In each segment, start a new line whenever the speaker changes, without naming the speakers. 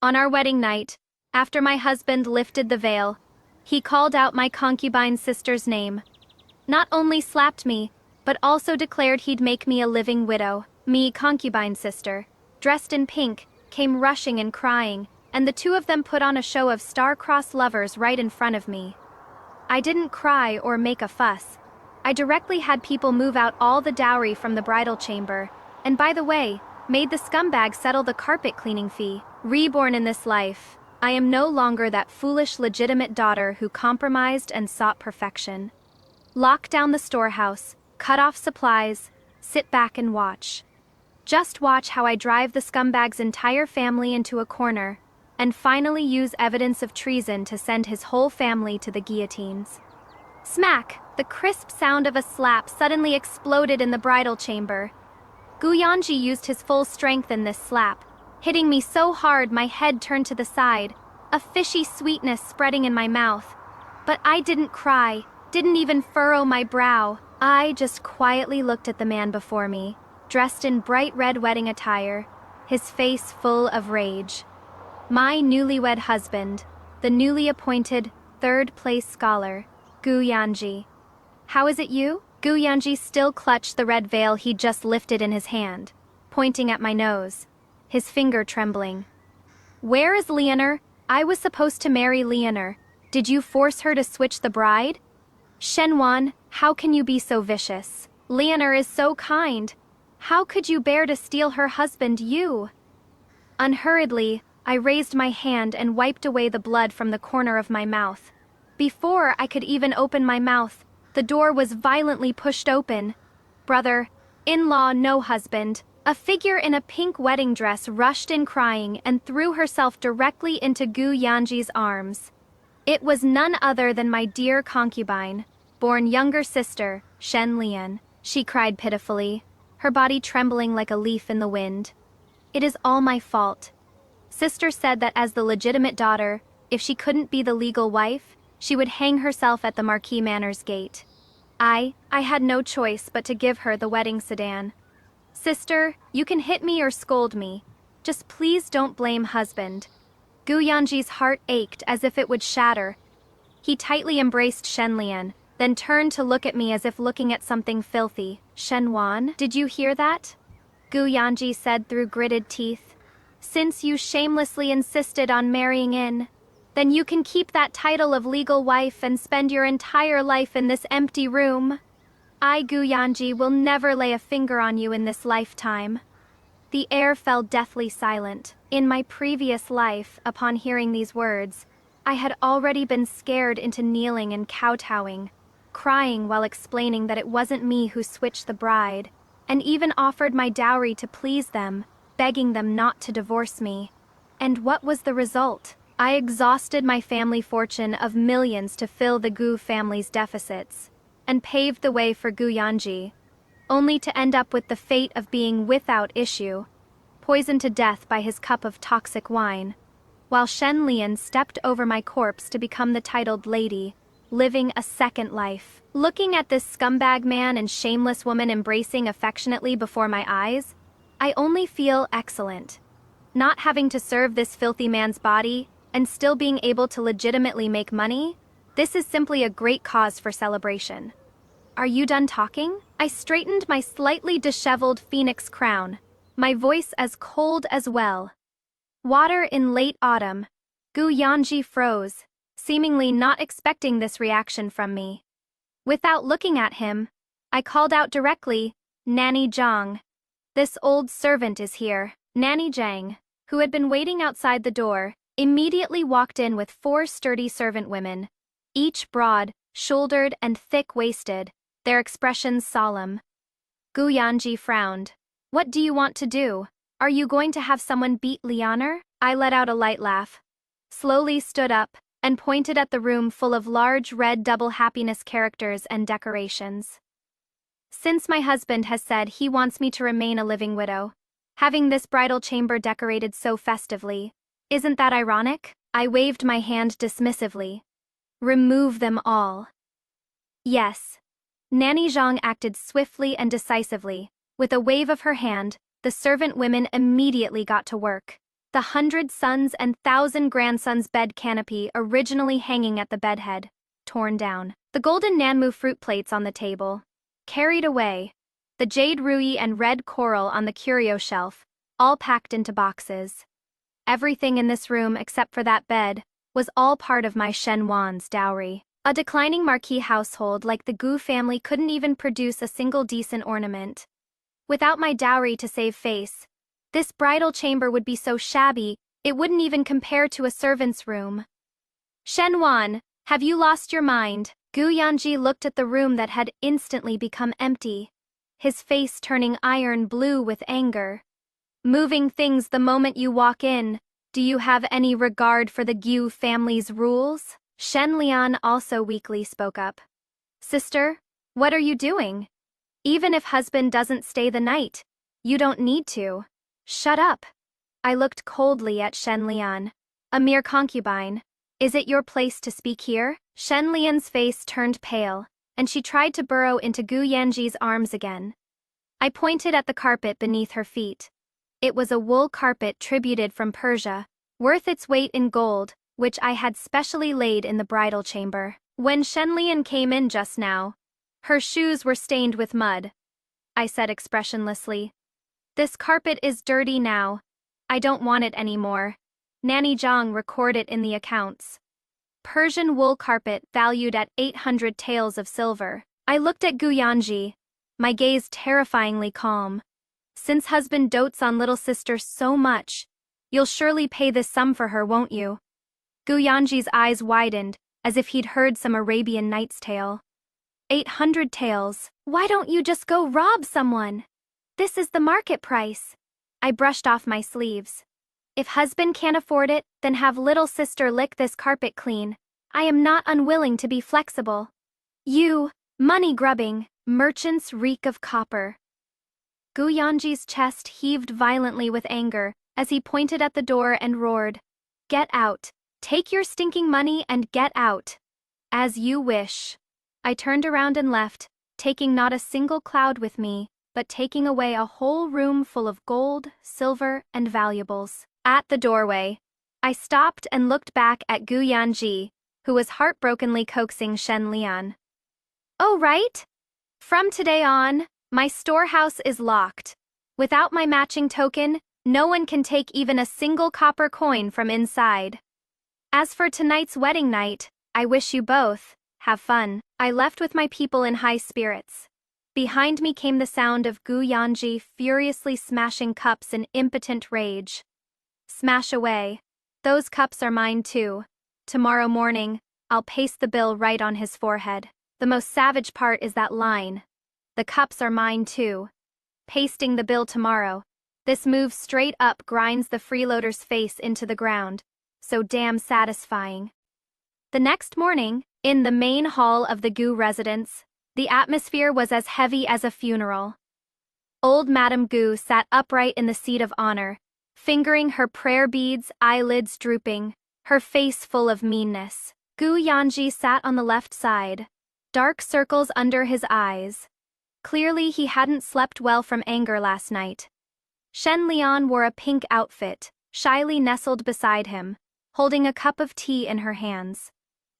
On our wedding night, after my husband lifted the veil, he called out my concubine sister's name. Not only slapped me, but also declared he'd make me a living widow. Me, concubine sister, dressed in pink, came rushing and crying, and the two of them put on a show of star-crossed lovers right in front of me. I didn't cry or make a fuss. I directly had people move out all the dowry from the bridal chamber, and by the way, made the scumbag settle the carpet cleaning fee. Reborn in this life, I am no longer that foolish legitimate daughter who compromised and sought perfection. Lock down the storehouse, cut off supplies, sit back and watch. Just watch how I drive the scumbag's entire family into a corner, and finally use evidence of treason to send his whole family to the guillotines. Smack! The crisp sound of a slap suddenly exploded in the bridal chamber. Gu Yanji used his full strength in this slap, hitting me so hard my head turned to the side, a fishy sweetness spreading in my mouth. But I didn't cry, didn't even furrow my brow. I just quietly looked at the man before me, dressed in bright red wedding attire, his face full of rage. My newlywed husband, the newly appointed third-place scholar, Gu Yanji. How is it you? Gu Yanji still clutched the red veil he'd just lifted in his hand, pointing at my nose, his finger trembling. Where is Leonor? I was supposed to marry Leonor. Did you force her to switch the bride? Shenwan, how can you be so vicious? Leonor is so kind. How could you bear to steal her husband, you? Unhurriedly, I raised my hand and wiped away the blood from the corner of my mouth. Before I could even open my mouth, the door was violently pushed open. Brother, in-law, no husband, a figure in a pink wedding dress rushed in crying and threw herself directly into Gu Yanji's arms. It was none other than my dear concubine, born younger sister, Shen Lian. She cried pitifully, her body trembling like a leaf in the wind. It is all my fault. Sister said that as the legitimate daughter, if she couldn't be the legal wife, she would hang herself at the Marquis Manor's gate. I had no choice but to give her the wedding sedan. Sister, you can hit me or scold me. Just please don't blame husband. Gu Yanji's heart ached as if it would shatter. He tightly embraced Shen Lian, then turned to look at me as if looking at something filthy. Shen Wan, did you hear that? Gu Yanji said through gritted teeth. Since you shamelessly insisted on marrying in, then you can keep that title of legal wife and spend your entire life in this empty room. I, Gu Yanji, will never lay a finger on you in this lifetime. The air fell deathly silent. In my previous life, upon hearing these words, I had already been scared into kneeling and kowtowing, crying while explaining that it wasn't me who switched the bride, and even offered my dowry to please them, begging them not to divorce me. And what was the result? I exhausted my family fortune of millions to fill the Gu family's deficits, and paved the way for Gu Yanji, only to end up with the fate of being without issue, poisoned to death by his cup of toxic wine, while Shen Lian stepped over my corpse to become the titled lady, living a second life. Looking at this scumbag man and shameless woman embracing affectionately before my eyes, I only feel excellent. Not having to serve this filthy man's body, and still being able to legitimately make money, this is simply a great cause for celebration. Are you done talking? I straightened my slightly disheveled phoenix crown, my voice as cold as well. Water in late autumn. Gu Yanji froze, seemingly not expecting this reaction from me. Without looking at him, I called out directly, Nanny Zhang. This old servant is here. Nanny Zhang, who had been waiting outside the door, immediately walked in with 4 sturdy servant women, each broad, shouldered and thick-waisted, their expressions solemn. Gu Yanji frowned. What do you want to do? Are you going to have someone beat Leonor? I let out a light laugh, slowly stood up, and pointed at the room full of large red double happiness characters and decorations. Since my husband has said he wants me to remain a living widow, having this bridal chamber decorated so festively, isn't that ironic? I waved my hand dismissively. Remove them all. Yes. Nanny Zhang acted swiftly and decisively. With a wave of her hand, the servant women immediately got to work. the 100 sons and 1,000 grandsons bed canopy originally hanging at the bedhead, torn down. The golden Nanmu fruit plates on the table, carried away. The jade ruyi and red coral on the curio shelf, all packed into boxes. Everything in this room except for that bed was all part of my Shen Wan's dowry. A declining marquis household like the Gu family couldn't even produce a single decent ornament. Without my dowry to save face, this bridal chamber would be so shabby it wouldn't even compare to a servant's room. Shen Wan, have you lost your mind? Gu Yanji looked at the room that had instantly become empty, his face turning iron blue with anger. Moving things the moment you walk in, do you have any regard for the Gu family's rules? Shen Lian also weakly spoke up. Sister, what are you doing? Even if husband doesn't stay the night, you don't need to. Shut up. I looked coldly at Shen Lian. A mere concubine. Is it your place to speak here? Shen Lian's face turned pale, and she tried to burrow into Gu Yanji's arms again. I pointed at the carpet beneath her feet. It was a wool carpet tributed from Persia, worth its weight in gold, which I had specially laid in the bridal chamber. When Shen Lian came in just now, her shoes were stained with mud. I said expressionlessly. This carpet is dirty now. I don't want it anymore. Nanny Zhang recorded it in the accounts. Persian wool carpet valued at 800 taels of silver. I looked at Gu Yanji, my gaze terrifyingly calm. Since husband dotes on little sister so much, you'll surely pay this sum for her, won't you? Gu Yanji's eyes widened, as if he'd heard some Arabian Nights tale. 800 taels. Why don't you just go rob someone? This is the market price. I brushed off my sleeves. If husband can't afford it, then have little sister lick this carpet clean. I am not unwilling to be flexible. You, money-grubbing, merchants reek of copper. Gu Yanji's chest heaved violently with anger as he pointed at the door and roared, Get out. Take your stinking money and get out. As you wish. I turned around and left, taking not a single cloud with me, but taking away a whole room full of gold, silver, and valuables. At the doorway, I stopped and looked back at Gu Yanji, who was heartbrokenly coaxing Shen Lian. Oh, right? From today on, my storehouse is locked. Without my matching token, no one can take even a single copper coin from inside. As for tonight's wedding night, I wish you both have fun. I left with my people in high spirits. Behind me came the sound of Gu Yanji furiously smashing cups in impotent rage. Smash away. Those cups are mine too. Tomorrow morning, I'll paste the bill right on his forehead. The most savage part is that line. The cups are mine too. Pasting the bill tomorrow. This move straight up grinds the freeloader's face into the ground. So damn satisfying. The next morning, in the main hall of the Gu residence, the atmosphere was as heavy as a funeral. Old Madame Gu sat upright in the seat of honor, fingering her prayer beads, eyelids drooping, her face full of meanness. Gu Yanji sat on the left side, dark circles under his eyes. Clearly he hadn't slept well from anger last night. Shen Lian wore a pink outfit, shyly nestled beside him, holding a cup of tea in her hands.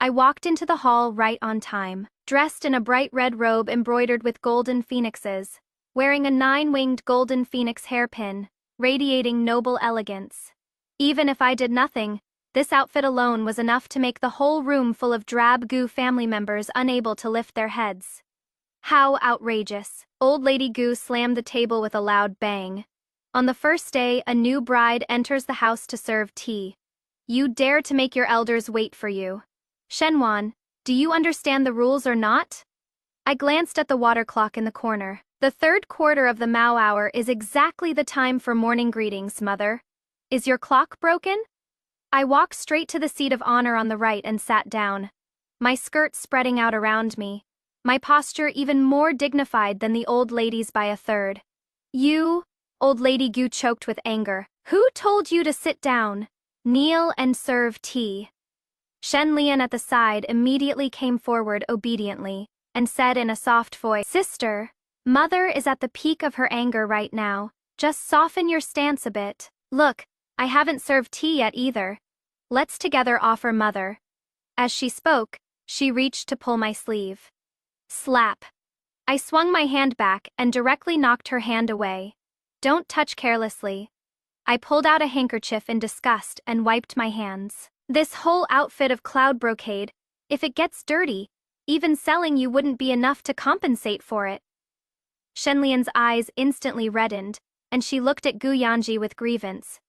I walked into the hall right on time, dressed in a bright red robe embroidered with golden phoenixes, wearing a 9-winged golden phoenix hairpin, radiating noble elegance. Even if I did nothing, this outfit alone was enough to make the whole room full of drab Gu family members unable to lift their heads. How outrageous. Old Lady Gu slammed the table with a loud bang. On the first day, a new bride enters the house to serve tea. You dare to make your elders wait for you. Shenwan, do you understand the rules or not? I glanced at the water clock in the corner. The third quarter of the Mao hour is exactly the time for morning greetings, mother. Is your clock broken? I walked straight to the seat of honor on the right and sat down, my skirt spreading out around me, my posture even more dignified than the old lady's by a third. You, Old Lady Gu choked with anger. Who told you to sit down? Kneel and serve tea. Shen Lian at the side immediately came forward obediently and said in a soft voice, Sister, Mother is at the peak of her anger right now. Just soften your stance a bit. Look, I haven't served tea yet either. Let's together offer mother. As she spoke, she reached to pull my sleeve. Slap. I swung my hand back and directly knocked her hand away. Don't touch carelessly. I pulled out a handkerchief in disgust and wiped my hands. This whole outfit of cloud brocade, if it gets dirty, even selling you wouldn't be enough to compensate for it. Shenlian's eyes instantly reddened, and she looked at Gu Yanji with grievance.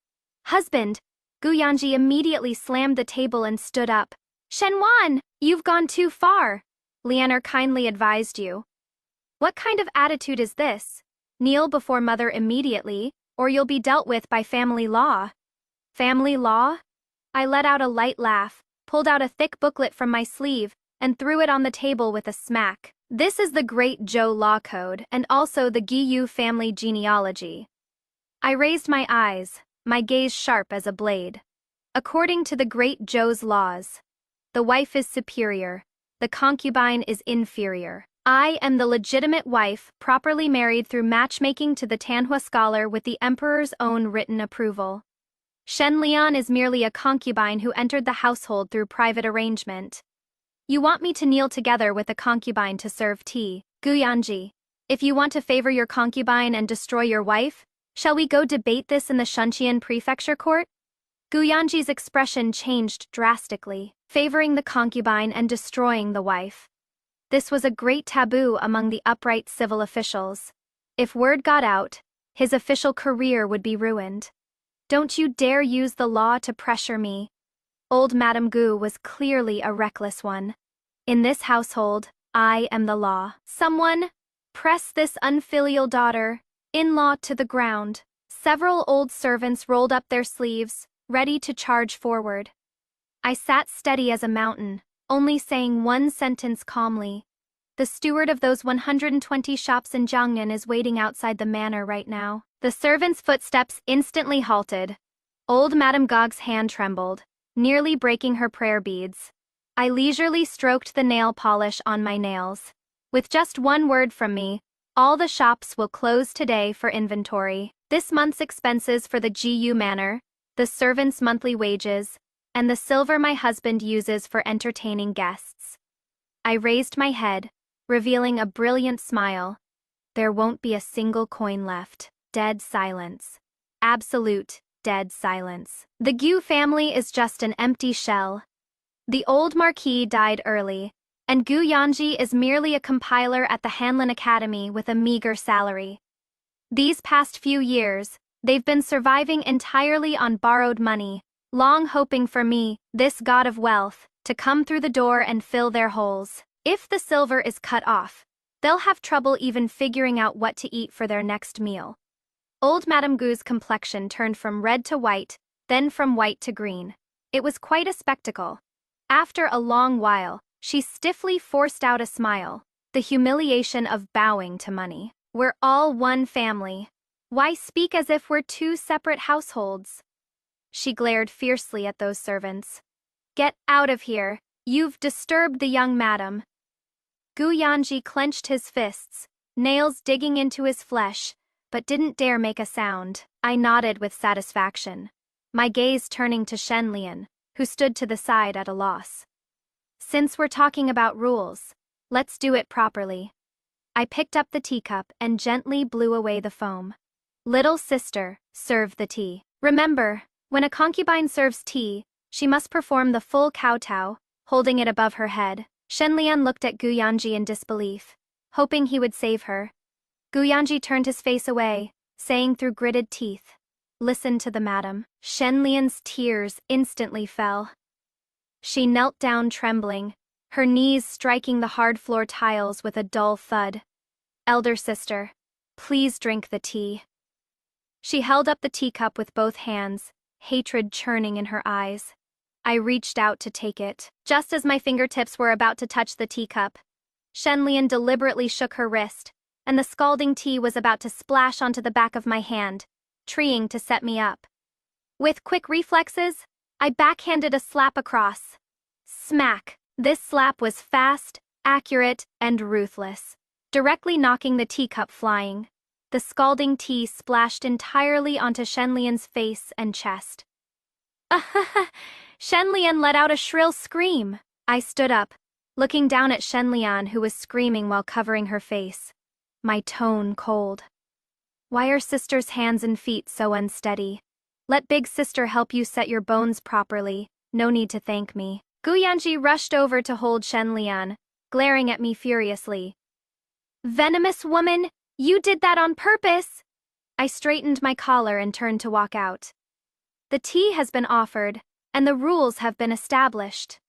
Husband! Gu Yanji immediately slammed the table and stood up. Shenwan, you've gone too far. Lianer kindly advised you. What kind of attitude is this? Kneel before mother immediately, or you'll be dealt with by family law. Family law? I let out a light laugh, pulled out a thick booklet from my sleeve, and threw it on the table with a smack. This is the Great Zhou Law Code and also the Giyu family genealogy. I raised my eyes, my gaze sharp as a blade. According to the Great Zhou's laws, the wife is superior, the concubine is inferior. I am the legitimate wife, properly married through matchmaking to the Tanhua scholar with the emperor's own written approval. Shen Lian is merely a concubine who entered the household through private arrangement. You want me to kneel together with a concubine to serve tea, Gu Yanji. If you want to favor your concubine and destroy your wife, shall we go debate this in the Shunqian prefecture court? Gu Yanji's expression changed drastically, favoring the concubine and destroying the wife. This was a great taboo among the upright civil officials. If word got out, his official career would be ruined. Don't you dare use the law to pressure me. Old Madame Gu was clearly a reckless one. In this household, I am the law. Someone, press this unfilial daughter, in-law to the ground. Several old servants rolled up their sleeves, ready to charge forward. I sat steady as a mountain, only saying one sentence calmly. The steward of those 120 shops in Jiangnan is waiting outside the manor right now. The servant's footsteps instantly halted. Old Madame Gog's hand trembled, nearly breaking her prayer beads. I leisurely stroked the nail polish on my nails. With just one word from me, all the shops will close today for inventory. This month's expenses for the GU manor, the servants' monthly wages, and the silver my husband uses for entertaining guests. I raised my head, revealing a brilliant smile. There won't be a single coin left. Dead silence. Absolute, dead silence. The Gu family is just an empty shell. The old marquis died early, and Gu Yanji is merely a compiler at the Hanlin Academy with a meager salary. These past few years, they've been surviving entirely on borrowed money, long hoping for me, this god of wealth, to come through the door and fill their holes. If the silver is cut off, they'll have trouble even figuring out what to eat for their next meal. Old Madame Gu's complexion turned from red to white, then from white to green. It was quite a spectacle. After a long while, she stiffly forced out a smile, the humiliation of bowing to money. We're all one family. Why speak as if we're two separate households? She glared fiercely at those servants. Get out of here. You've disturbed the young madam. Gu Yanji clenched his fists, nails digging into his flesh, but didn't dare make a sound. I nodded with satisfaction, my gaze turning to Shen Lian, who stood to the side at a loss. Since we're talking about rules, let's do it properly. I picked up the teacup and gently blew away the foam. Little sister, serve the tea. Remember, when a concubine serves tea, she must perform the full kowtow, holding it above her head. Shen Lian looked at Gu Yanji in disbelief, hoping he would save her. Gu Yanji turned his face away, saying through gritted teeth, "Listen to the madam." Shen Lian's tears instantly fell. She knelt down trembling, her knees striking the hard floor tiles with a dull thud. Elder sister, please drink the tea. She held up the teacup with both hands, hatred churning in her eyes. I reached out to take it. Just as my fingertips were about to touch the teacup, Shen Lian deliberately shook her wrist, and the scalding tea was about to splash onto the back of my hand, treeing to set me up. With quick reflexes, I backhanded a slap across. Smack! This slap was fast, accurate, and ruthless, directly knocking the teacup flying. The scalding tea splashed entirely onto Shenlian's face and chest. Shenlian let out a shrill scream. I stood up, looking down at Shenlian, who was screaming while covering her face. My tone cold. Why are sister's hands and feet so unsteady? Let big sister help you set your bones properly. No need to thank me. Gu Yanji rushed over to hold Shenlian, glaring at me furiously. Venomous woman, you did that on purpose! I straightened my collar and turned to walk out. The tea has been offered, and the rules have been established.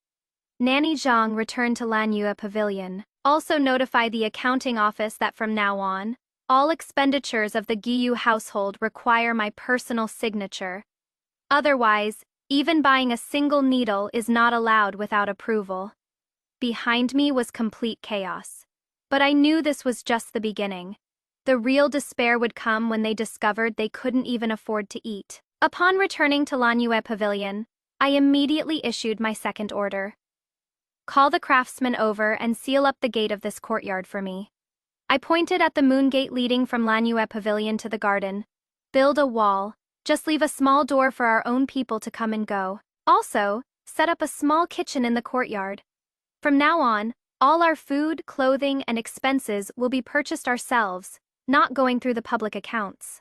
Nanny Zhang returned to Lanyue Pavilion. Also notify the accounting office that from now on, all expenditures of the Giyu household require my personal signature. Otherwise, even buying a single needle is not allowed without approval. Behind me was complete chaos. But I knew this was just the beginning. The real despair would come when they discovered they couldn't even afford to eat. Upon returning to Lanyue Pavilion, I immediately issued my second order. Call the craftsman over and seal up the gate of this courtyard for me. I pointed at the moon gate leading from Lanyue Pavilion to the garden. Build a wall. Just leave a small door for our own people to come and go. Also, set up a small kitchen in the courtyard. From now on, all our food, clothing, and expenses will be purchased ourselves, not going through the public accounts.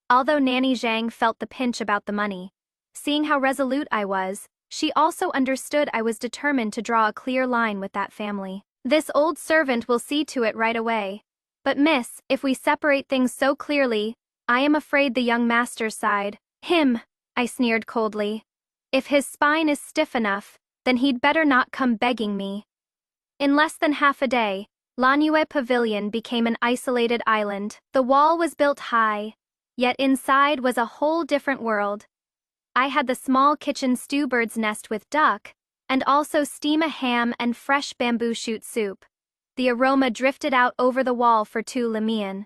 Although Nanny Zhang felt the pinch about the money, seeing how resolute I was, she also understood I was determined to draw a clear line with that family. This old servant will see to it right away. But miss, if we separate things so clearly, I am afraid the young master's side. Him, I sneered coldly. If his spine is stiff enough, then he'd better not come begging me. In less than half a day, Lanyue Pavilion became an isolated island. The wall was built high, yet inside was a whole different world. I had the small kitchen stew bird's nest with duck, and also steam a ham and fresh bamboo shoot soup. The aroma drifted out over the wall for two Lemian.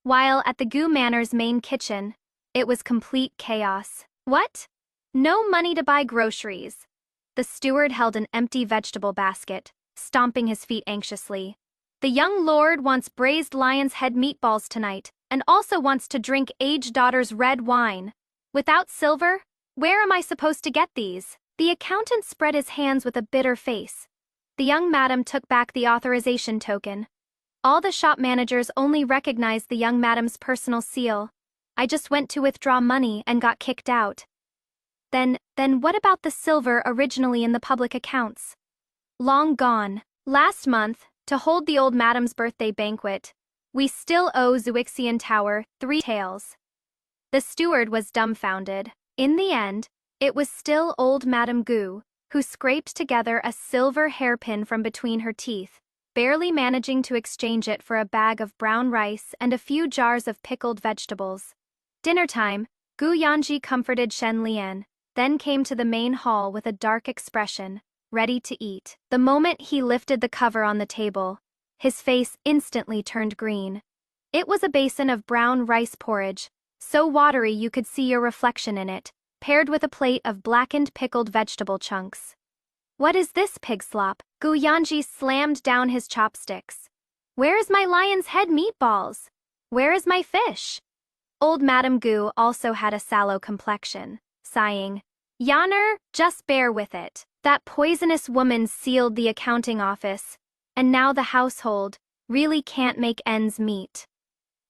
While at the Gu Manor's main kitchen, it was complete chaos. What? No money to buy groceries. The steward held an empty vegetable basket, stomping his feet anxiously. The young lord wants braised lion's head meatballs tonight, and also wants to drink aged daughter's red wine. Without silver? Where am I supposed to get these? The accountant spread his hands with a bitter face. The young madam took back the authorization token. All the shop managers only recognized the young madam's personal seal. I just went to withdraw money and got kicked out. Then what about the silver originally in the public accounts? Long gone. Last month, to hold the old madam's birthday banquet, we still owe Zuixian Tower 3 taels. The steward was dumbfounded. In the end, it was still old Madame Gu, who scraped together a silver hairpin from between her teeth, barely managing to exchange it for a bag of brown rice and a few jars of pickled vegetables. Dinner time, Gu Yanji comforted Shen Lian, then came to the main hall with a dark expression, ready to eat. The moment he lifted the cover on the table, his face instantly turned green. It was a basin of brown rice porridge, so watery you could see your reflection in it, paired with a plate of blackened pickled vegetable chunks. What is this pig slop? Gu Yanji slammed down his chopsticks. Where is my lion's head meatballs? Where is my fish? Old Madame Gu also had a sallow complexion, sighing, Yaner, just bear with it. That poisonous woman sealed the accounting office, and now the household really can't make ends meet.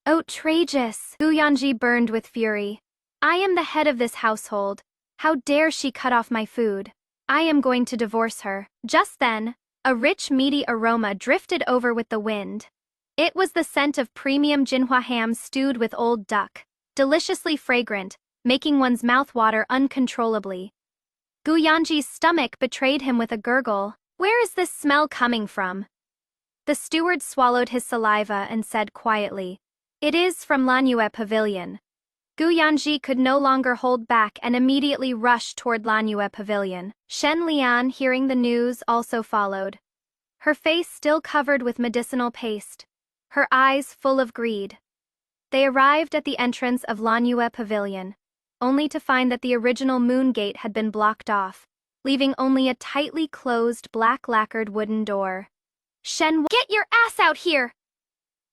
Outrageous! Gu Yanji burned with fury. I am the head of this household. How dare she cut off my food? I am going to divorce her. Just then, a rich meaty aroma drifted over with the wind. It was the scent of premium Jinhua ham stewed with old duck, deliciously fragrant, making one's mouth water uncontrollably. Gu Yanji's stomach betrayed him with a gurgle. Where is this smell coming from? The steward swallowed his saliva and said quietly, It is from Lanyue Pavilion. Gu Yanji could no longer hold back and immediately rushed toward Lanyue Pavilion. Shen Lian, hearing the news, also followed. Her face still covered with medicinal paste, her eyes full of greed. They arrived at the entrance of Lanyue Pavilion, only to find that the original moon gate had been blocked off, leaving only a tightly closed black lacquered wooden door. Get your ass out here!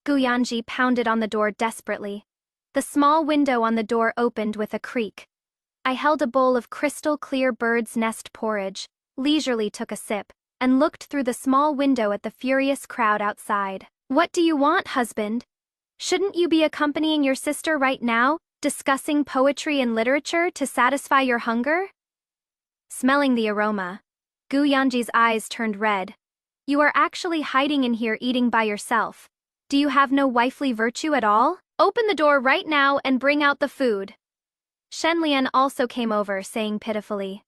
Guyanji pounded on the door desperately. The small window on the door opened with a creak. I held a bowl of crystal-clear bird's nest porridge, leisurely took a sip, and looked through the small window at the furious crowd outside. "What do you want, husband? Shouldn't you be accompanying your sister right now, discussing poetry and literature to satisfy your hunger?" Smelling the aroma, Guyanji's eyes turned red. "You are actually hiding in here eating by yourself. Do you have no wifely virtue at all? Open the door right now and bring out the food." Shenlian also came over, saying pitifully,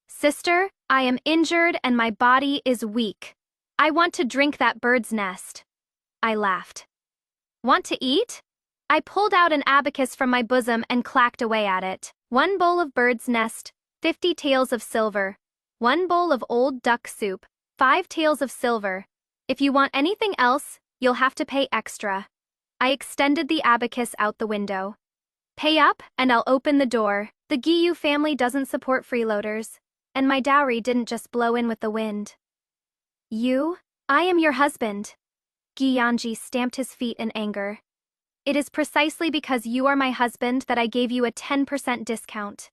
"Sister, I am injured and my body is weak. I want to drink that bird's nest." I laughed. "Want to eat?" I pulled out an abacus from my bosom and clacked away at it. 1 bowl of bird's nest, 50 taels of silver. 1 bowl of old duck soup, 5 taels of silver. If you want anything else, you'll have to pay extra. I extended the abacus out the window. "Pay up, and I'll open the door. The Giyu family doesn't support freeloaders, and my dowry didn't just blow in with the wind." "You? I am your husband." Guyanji stamped his feet in anger. "It is precisely because you are my husband that I gave you a 10% discount."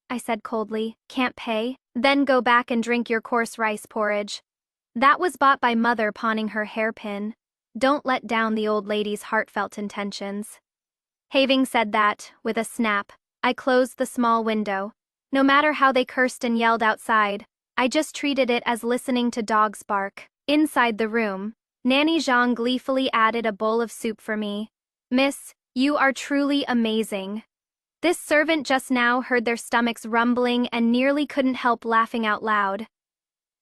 I said coldly. "Can't pay? Then go back and drink your coarse rice porridge. That was bought by mother pawning her hairpin. Don't let down the old lady's heartfelt intentions." Having said that, with a snap, I closed the small window. No matter how they cursed and yelled outside, I just treated it as listening to dogs bark. Inside the room, Nanny Zhang gleefully added a bowl of soup for me. "Miss, you are truly amazing." This servant just now heard their stomachs rumbling and nearly couldn't help laughing out loud.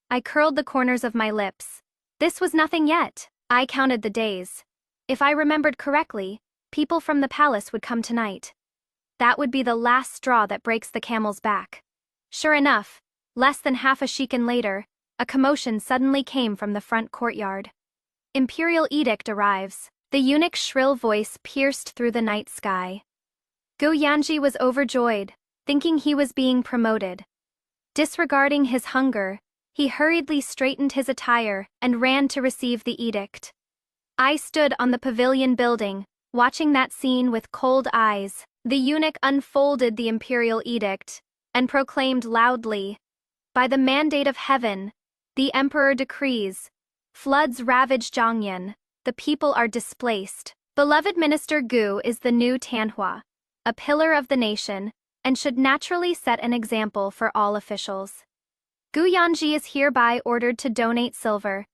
I curled the corners of my lips. This was nothing yet. I counted the days. If I remembered correctly, people from the palace would come tonight. That would be the last straw that breaks the camel's back. Sure enough, less than half a shikan later, a commotion suddenly came from the front courtyard. "Imperial edict arrives." The eunuch's shrill voice pierced through the night sky. Guyanji was overjoyed, thinking he was being promoted. Disregarding his hunger, he hurriedly straightened his attire and ran to receive the edict. I stood on the pavilion building, watching that scene with cold eyes. The eunuch unfolded the imperial edict and proclaimed loudly, "By the mandate of heaven, the emperor decrees, floods ravage Zhangyan, the people are displaced. Beloved Minister Gu is the new Tanhua, a pillar of the nation, and should naturally set an example for all officials. Guyanji is hereby ordered to donate silver,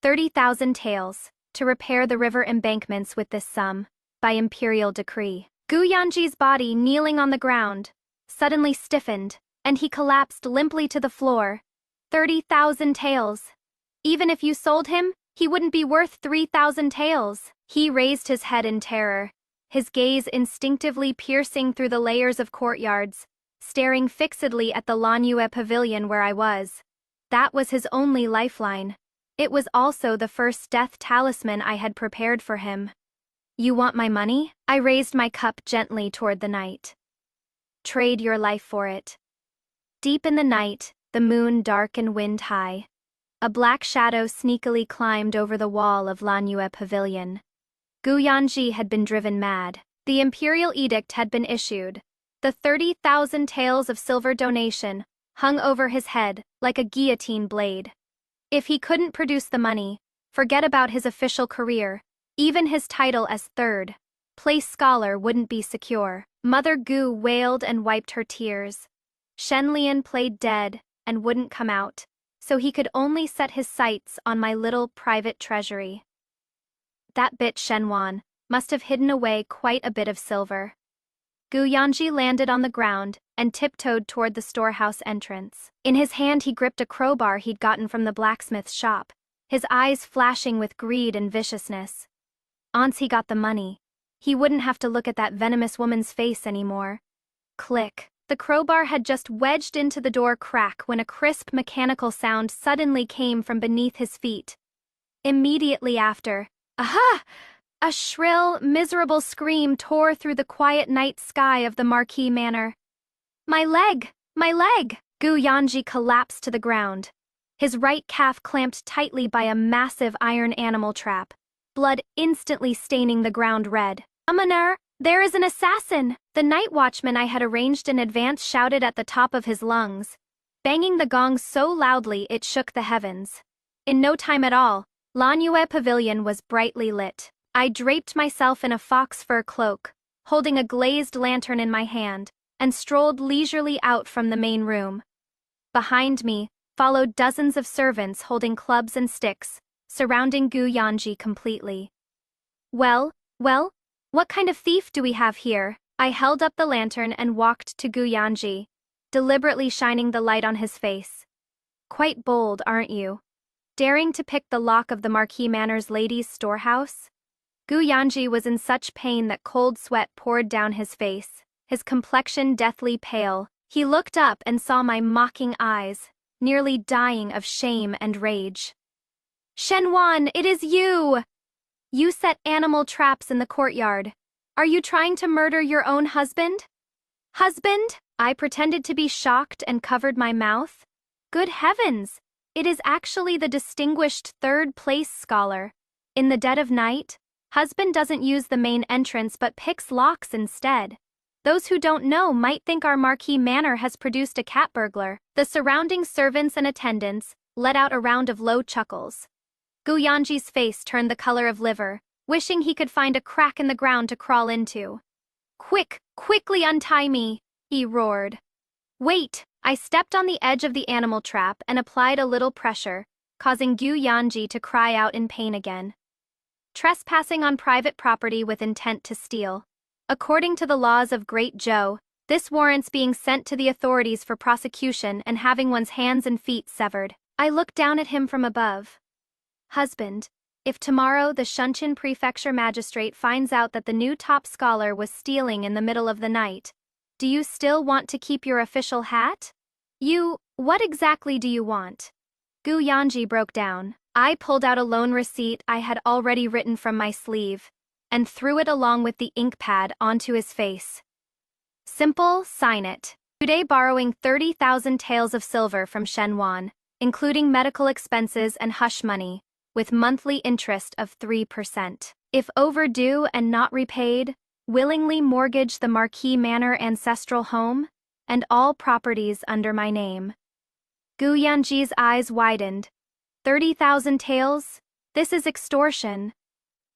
30,000 taels, to repair the river embankments with this sum, by imperial decree." Guyanji's body, kneeling on the ground, suddenly stiffened, and he collapsed limply to the floor. 30,000 taels. Even if you sold him, he wouldn't be worth 3,000 taels. He raised his head in terror, his gaze instinctively piercing through the layers of courtyards, staring fixedly at the Lanyue pavilion where I was. That was his only lifeline. It was also the first death talisman I had prepared for him. "You want my money?" I raised my cup gently toward the night. "Trade your life for it." Deep in the night, the moon dark and wind high, a black shadow sneakily climbed over the wall of Lanyue pavilion. Guyanji had been driven mad. The imperial edict had been issued. The 30,000 taels of silver donation hung over his head like a guillotine blade. If he couldn't produce the money, forget about his official career. Even his title as third-place scholar wouldn't be secure. Mother Gu wailed and wiped her tears. Shenlian played dead and wouldn't come out, so he could only set his sights on my little private treasury. That bitch Shenwan must have hidden away quite a bit of silver. Guyanji landed on the ground and tiptoed toward the storehouse entrance. In his hand he gripped a crowbar he'd gotten from the blacksmith's shop, his eyes flashing with greed and viciousness. Once he got the money, he wouldn't have to look at that venomous woman's face anymore. Click. The crowbar had just wedged into the door crack when a crisp mechanical sound suddenly came from beneath his feet. Immediately after, aha! A shrill, miserable scream tore through the quiet night sky of the Marquis Manor. "My leg! My leg!" Guyanji collapsed to the ground, his right calf clamped tightly by a massive iron animal trap. blood instantly staining the ground red. "Amaner, there is an assassin!" The night watchman I had arranged in advance shouted at the top of his lungs, banging the gong so loudly it shook the heavens. In no time at all, Lanue Pavilion was brightly lit. I draped myself in a fox fur cloak, holding a glazed lantern in my hand, and strolled leisurely out from the main room. Behind me followed dozens of servants holding clubs and sticks, surrounding Gu Yanji completely. Well, what kind of thief do we have here?" I held up the lantern and walked to Gu Yanji, deliberately shining the light on his face. "Quite bold, aren't you? Daring to pick the lock of the Marquis Manor's ladies' storehouse?" Gu Yanji was in such pain that cold sweat poured down his face, his complexion deathly pale. He looked up and saw my mocking eyes, nearly dying of shame and rage. "Shenwan, it is you! You set animal traps in the courtyard. Are you trying to murder your own husband?" "Husband?" I pretended to be shocked and covered my mouth. Good heavens! It is actually the distinguished third-place scholar. In the dead of night, husband doesn't use the main entrance but picks locks instead. Those who don't know might think our Marquis Manor has produced a cat burglar. The surrounding servants and attendants let out a round of low chuckles. Gu Yanji's face turned the color of liver, wishing he could find a crack in the ground to crawl into. Quickly untie me!" he roared. "Wait!" I stepped on the edge of the animal trap and applied a little pressure, causing Gu Yanji to cry out in pain again. Trespassing on private property with intent to steal. According to the laws of Great Zhou, this warrants being sent to the authorities for prosecution and having one's hands and feet severed. I looked down at him from above. "Husband, if tomorrow the Shunqin Prefecture magistrate finds out that the new top scholar was stealing in the middle of the night, do you still want to keep your official hat?" What exactly do you want?" Gu Yanji broke down. I pulled out a loan receipt I had already written from my sleeve, and threw it along with the ink pad onto his face. "Simple, sign it. Today borrowing 30,000 taels of silver from Shenwan, including medical expenses and hush money, with monthly interest of 3%. If overdue and not repaid, willingly mortgage the Marquis Manor ancestral home, and all properties under my name." Gu Yanji's eyes widened. 30,000 taels? This is extortion.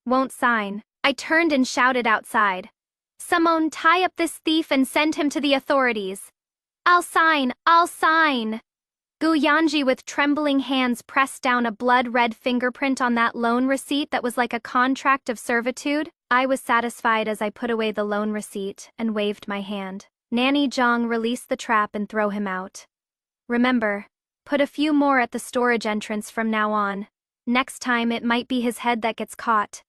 "Won't sign." I turned and shouted outside. "Someone tie up this thief and send him to the authorities." I'll sign! Gu Yanji with trembling hands pressed down a blood-red fingerprint on that loan receipt that was like a contract of servitude. I was satisfied as I put away the loan receipt and waved my hand. Nanny Zhang released the trap and throw him out. "Remember, put a few more at the storage entrance from now on. Next time it might be his head that gets caught."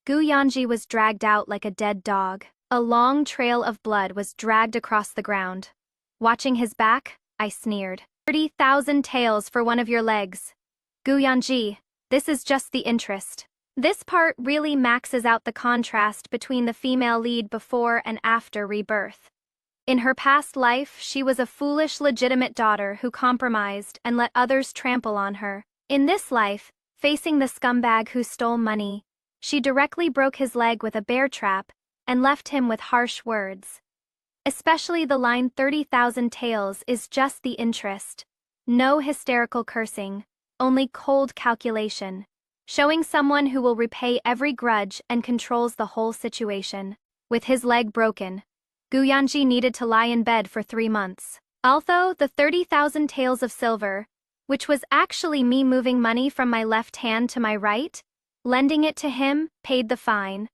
Gu Yanji was dragged out like a dead dog. A long trail of blood was dragged across the ground. Watching his back, I sneered. 30,000 taels for one of your legs. Gu Yanji, this is just the interest. This part really maxes out the contrast between the female lead before and after rebirth. In her past life, she was a foolish legitimate daughter who compromised and let others trample on her. In this life, facing the scumbag who stole money, she directly broke his leg with a bear trap and left him with harsh words. Especially the line 30,000 taels is just the interest. No hysterical cursing, only cold calculation. Showing someone who will repay every grudge and controls the whole situation. With his leg broken, Gu Yanji needed to lie in bed for 3 months. Although the 30,000 taels of silver, which was actually me moving money from my left hand to my right, lending it to him, paid the fine.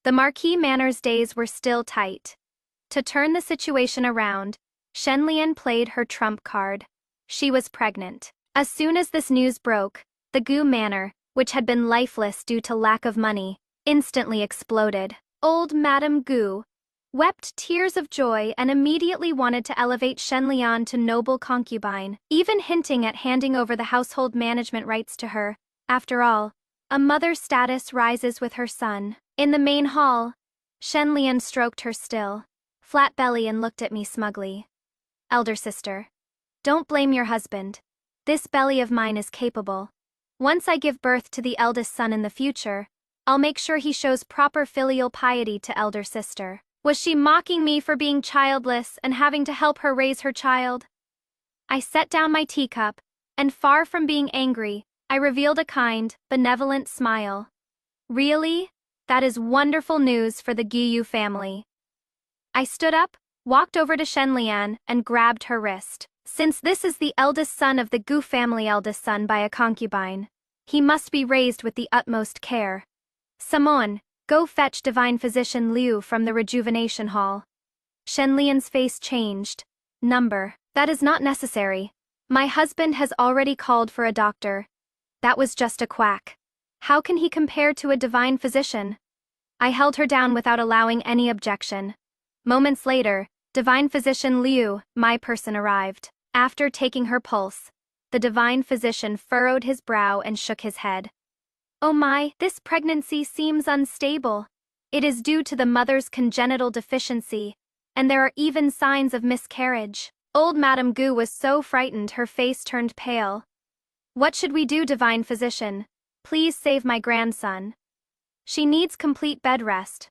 The Marquis Manor's days were still tight. To turn the situation around, Shenlian played her trump card. She was pregnant. As soon as this news broke, the Gu Manor, which had been lifeless due to lack of money, instantly exploded. Old Madame Gu wept tears of joy and immediately wanted to elevate Shenlian to noble concubine, even hinting at handing over the household management rights to her. After all, a mother's status rises with her son. In the main hall, Shenlian stroked her still, flat belly and looked at me smugly. "Elder sister, don't blame your husband. This belly of mine is capable. Once I give birth to the eldest son in the future, I'll make sure he shows proper filial piety to elder sister. Was she mocking me for being childless and having to help her raise her child? I set down my teacup, and far from being angry, I revealed a kind, benevolent smile. Really? That is wonderful news for the Guyu family. I stood up, walked over to Shenlian, and grabbed her wrist. Since this is the eldest son of the Gu family, eldest son by a concubine, he must be raised with the utmost care. Samon, go fetch divine physician Liu from the rejuvenation hall. Shenlian's face changed. Number. That is not necessary. My husband has already called for a doctor. That was just a quack. How can he compare to a divine physician? I held her down without allowing any objection. Moments later, divine physician Liu, my person, arrived. After taking her pulse, the divine physician furrowed his brow and shook his head. Oh my, this pregnancy seems unstable. It is due to the mother's congenital deficiency, and there are even signs of miscarriage. Old Madame Gu was so frightened her face turned pale. What should we do, divine physician? Please save my grandson. She needs complete bed rest.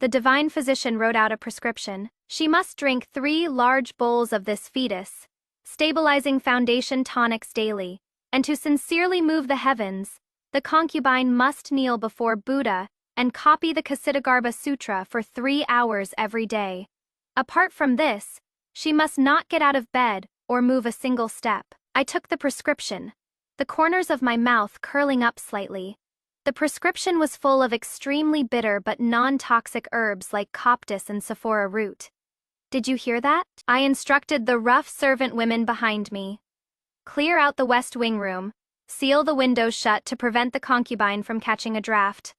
The divine physician wrote out a prescription. She must drink 3 large bowls of this fetus, stabilizing foundation tonics daily, and to sincerely move the heavens, the concubine must kneel before Buddha and copy the Ksitigarbha Sutra for 3 hours every day. Apart from this, she must not get out of bed or move a single step. I took the prescription, the corners of my mouth curling up slightly. The prescription was full of extremely bitter but non-toxic herbs like coptis and sephora root. Did you hear that? I instructed the rough servant women behind me. Clear out the west wing room, seal the windows shut to prevent the concubine from catching a draft.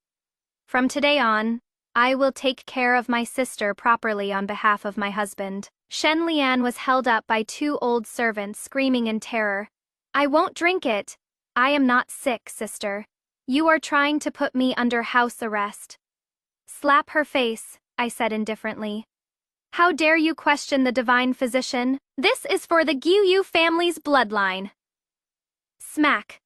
From today on, I will take care of my sister properly on behalf of my husband. Shenlian was held up by 2 old servants screaming in terror. I won't drink it. I am not sick, sister. You are trying to put me under house arrest. Slap her face, I said indifferently. How dare you question the divine physician? This is for the Guyu family's bloodline. Smack.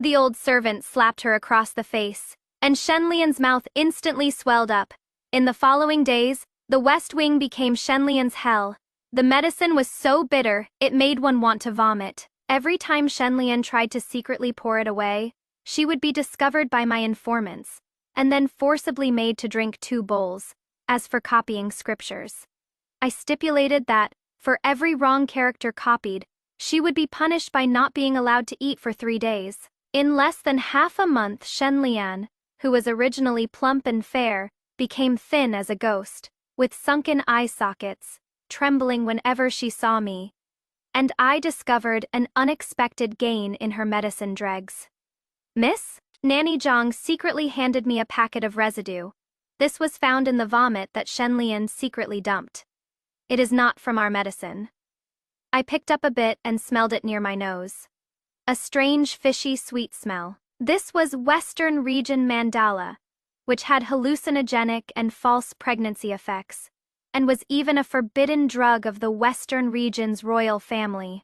The old servant slapped her across the face, and Shenlian's mouth instantly swelled up. In the following days, the West Wing became Shenlian's hell. The medicine was so bitter, it made one want to vomit. Every time Shenlian tried to secretly pour it away, she would be discovered by my informants, and then forcibly made to drink 2 bowls. As for copying scriptures, I stipulated that, for every wrong character copied, she would be punished by not being allowed to eat for 3 days. In less than half a month, Shenlian, who was originally plump and fair, became thin as a ghost, with sunken eye sockets, trembling whenever she saw me. And I discovered an unexpected gain in her medicine dregs. Miss, Nanny Zhang secretly handed me a packet of residue. This was found in the vomit that Shenlian secretly dumped. It is not from our medicine. I picked up a bit and smelled it near my nose. A strange fishy sweet smell. This was Western region mandala, which had hallucinogenic and false pregnancy effects, and was even a forbidden drug of the Western region's royal family.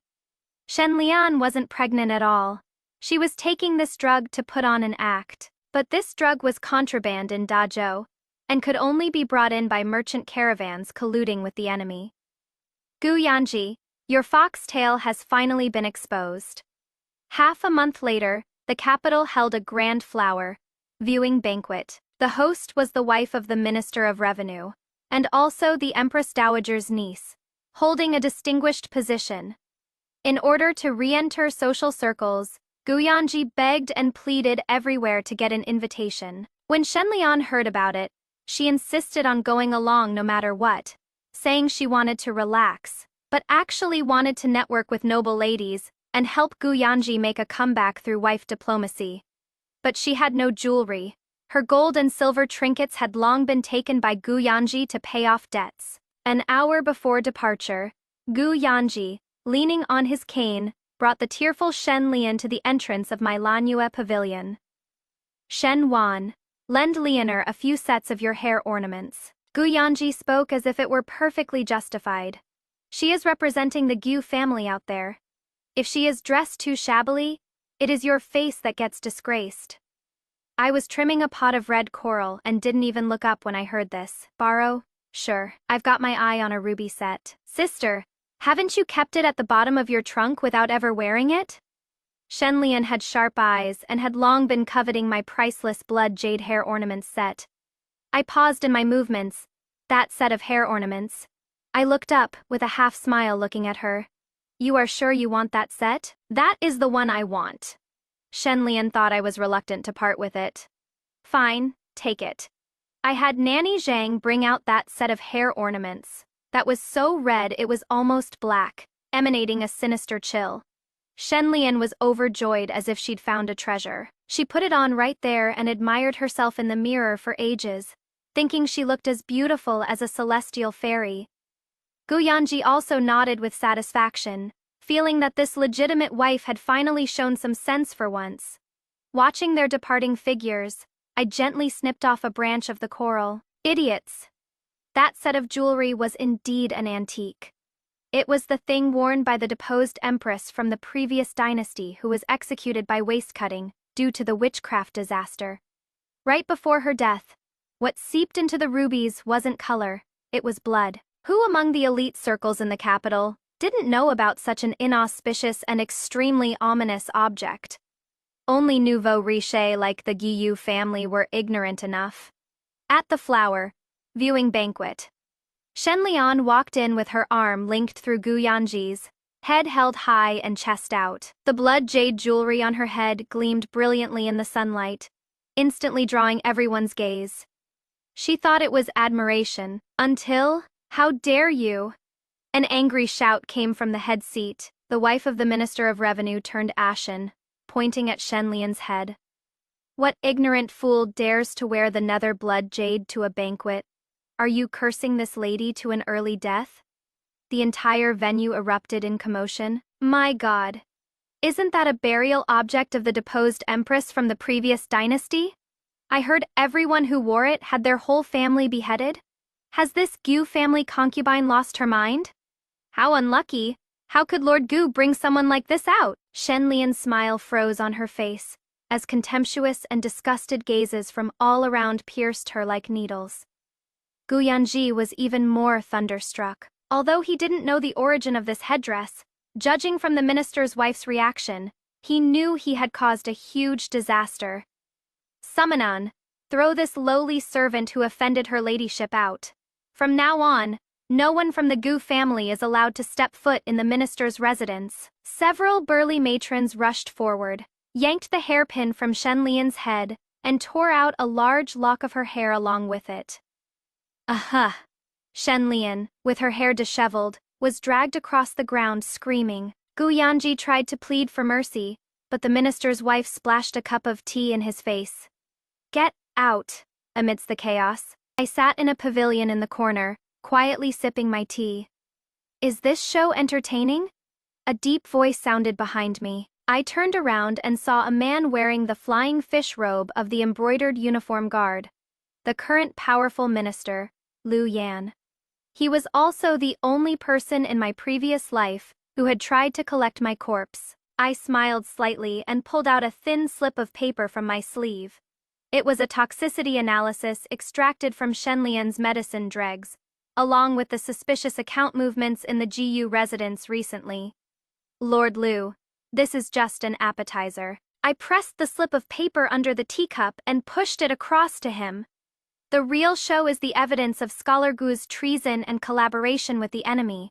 Shenlian wasn't pregnant at all. She was taking this drug to put on an act, but this drug was contraband in Dazhou, and could only be brought in by merchant caravans colluding with the enemy. Gu Yanji, your foxtail has finally been exposed. Half a month later, the capital held a grand flower viewing banquet. The host was the wife of the Minister of Revenue, and also the Empress Dowager's niece, holding a distinguished position. In order to re-enter social circles, Guyanji begged and pleaded everywhere to get an invitation. When Shenlian heard about it, she insisted on going along no matter what, saying she wanted to relax, but actually wanted to network with noble ladies and help Guyanji make a comeback through wife diplomacy. But she had no jewelry. Her gold and silver trinkets had long been taken by Guyanji to pay off debts. An hour before departure, Guyanji, leaning on his cane, brought the tearful Shen Lian to the entrance of my Lanyue pavilion. Shen Wan, lend Leonor a few sets of your hair ornaments. Guyanji spoke as if it were perfectly justified. She is representing the Gu family out there. If she is dressed too shabbily, it is your face that gets disgraced. I was trimming a pot of red coral and didn't even look up when I heard this. Borrow? Sure, I've got my eye on a ruby set. Sister, haven't you kept it at the bottom of your trunk without ever wearing it? Shenlian had sharp eyes and had long been coveting my priceless blood jade hair ornaments set. I paused in my movements. That set of hair ornaments. I looked up, with a half smile looking at her. You are sure you want that set? That is the one I want. Shenlian thought I was reluctant to part with it. Fine, take it. I had Nanny Zhang bring out that set of hair ornaments. That was so red it was almost black, emanating a sinister chill. Shenlian was overjoyed as if she'd found a treasure. She put it on right there and admired herself in the mirror for ages, thinking she looked as beautiful as a celestial fairy. Guyanji also nodded with satisfaction, feeling that this legitimate wife had finally shown some sense for once. Watching their departing figures, I gently snipped off a branch of the coral. Idiots! That set of jewelry was indeed an antique. It was the thing worn by the deposed empress from the previous dynasty who was executed by waist-cutting due to the witchcraft disaster. Right before her death, what seeped into the rubies wasn't color, it was blood. Who among the elite circles in the capital didn't know about such an inauspicious and extremely ominous object? Only nouveau riche like the Guiyu family were ignorant enough. At the flower viewing banquet, Shenlian walked in with her arm linked through Guyanji's, head held high and chest out. The blood jade jewelry on her head gleamed brilliantly in the sunlight, instantly drawing everyone's gaze. She thought it was admiration, until, how dare you? An angry shout came from the head seat. The wife of the Minister of Revenue turned ashen, pointing at Shenlian's head. What ignorant fool dares to wear the nether blood jade to a banquet? Are you cursing this lady to an early death? The entire venue erupted in commotion. My God! Isn't that a burial object of the deposed empress from the previous dynasty? I heard everyone who wore it had their whole family beheaded. Has this Gu family concubine lost her mind? How unlucky! How could Lord Gu bring someone like this out? Shenlian's smile froze on her face, as contemptuous and disgusted gazes from all around pierced her like needles. Guyanji was even more thunderstruck. Although he didn't know the origin of this headdress, judging from the minister's wife's reaction, he knew he had caused a huge disaster. Summonan, throw this lowly servant who offended her ladyship out. From now on, no one from the Gu family is allowed to step foot in the minister's residence. Several burly matrons rushed forward, yanked the hairpin from Shenlian's head, and tore out a large lock of her hair along with it. Aha! Shenlian, with her hair disheveled, was dragged across the ground screaming. Guyanji tried to plead for mercy, but the minister's wife splashed a cup of tea in his face. Get out! Amidst the chaos, I sat in a pavilion in the corner, quietly sipping my tea. Is this show entertaining? A deep voice sounded behind me. I turned around and saw a man wearing the flying fish robe of the embroidered uniform guard. The current powerful minister, Liu Yan. He was also the only person in my previous life who had tried to collect my corpse. I smiled slightly and pulled out a thin slip of paper from my sleeve. It was a toxicity analysis extracted from Shenlian's medicine dregs, along with the suspicious account movements in the GU residence recently. Lord Liu, this is just an appetizer. I pressed the slip of paper under the teacup and pushed it across to him. The real show is the evidence of Scholar Gu's treason and collaboration with the enemy.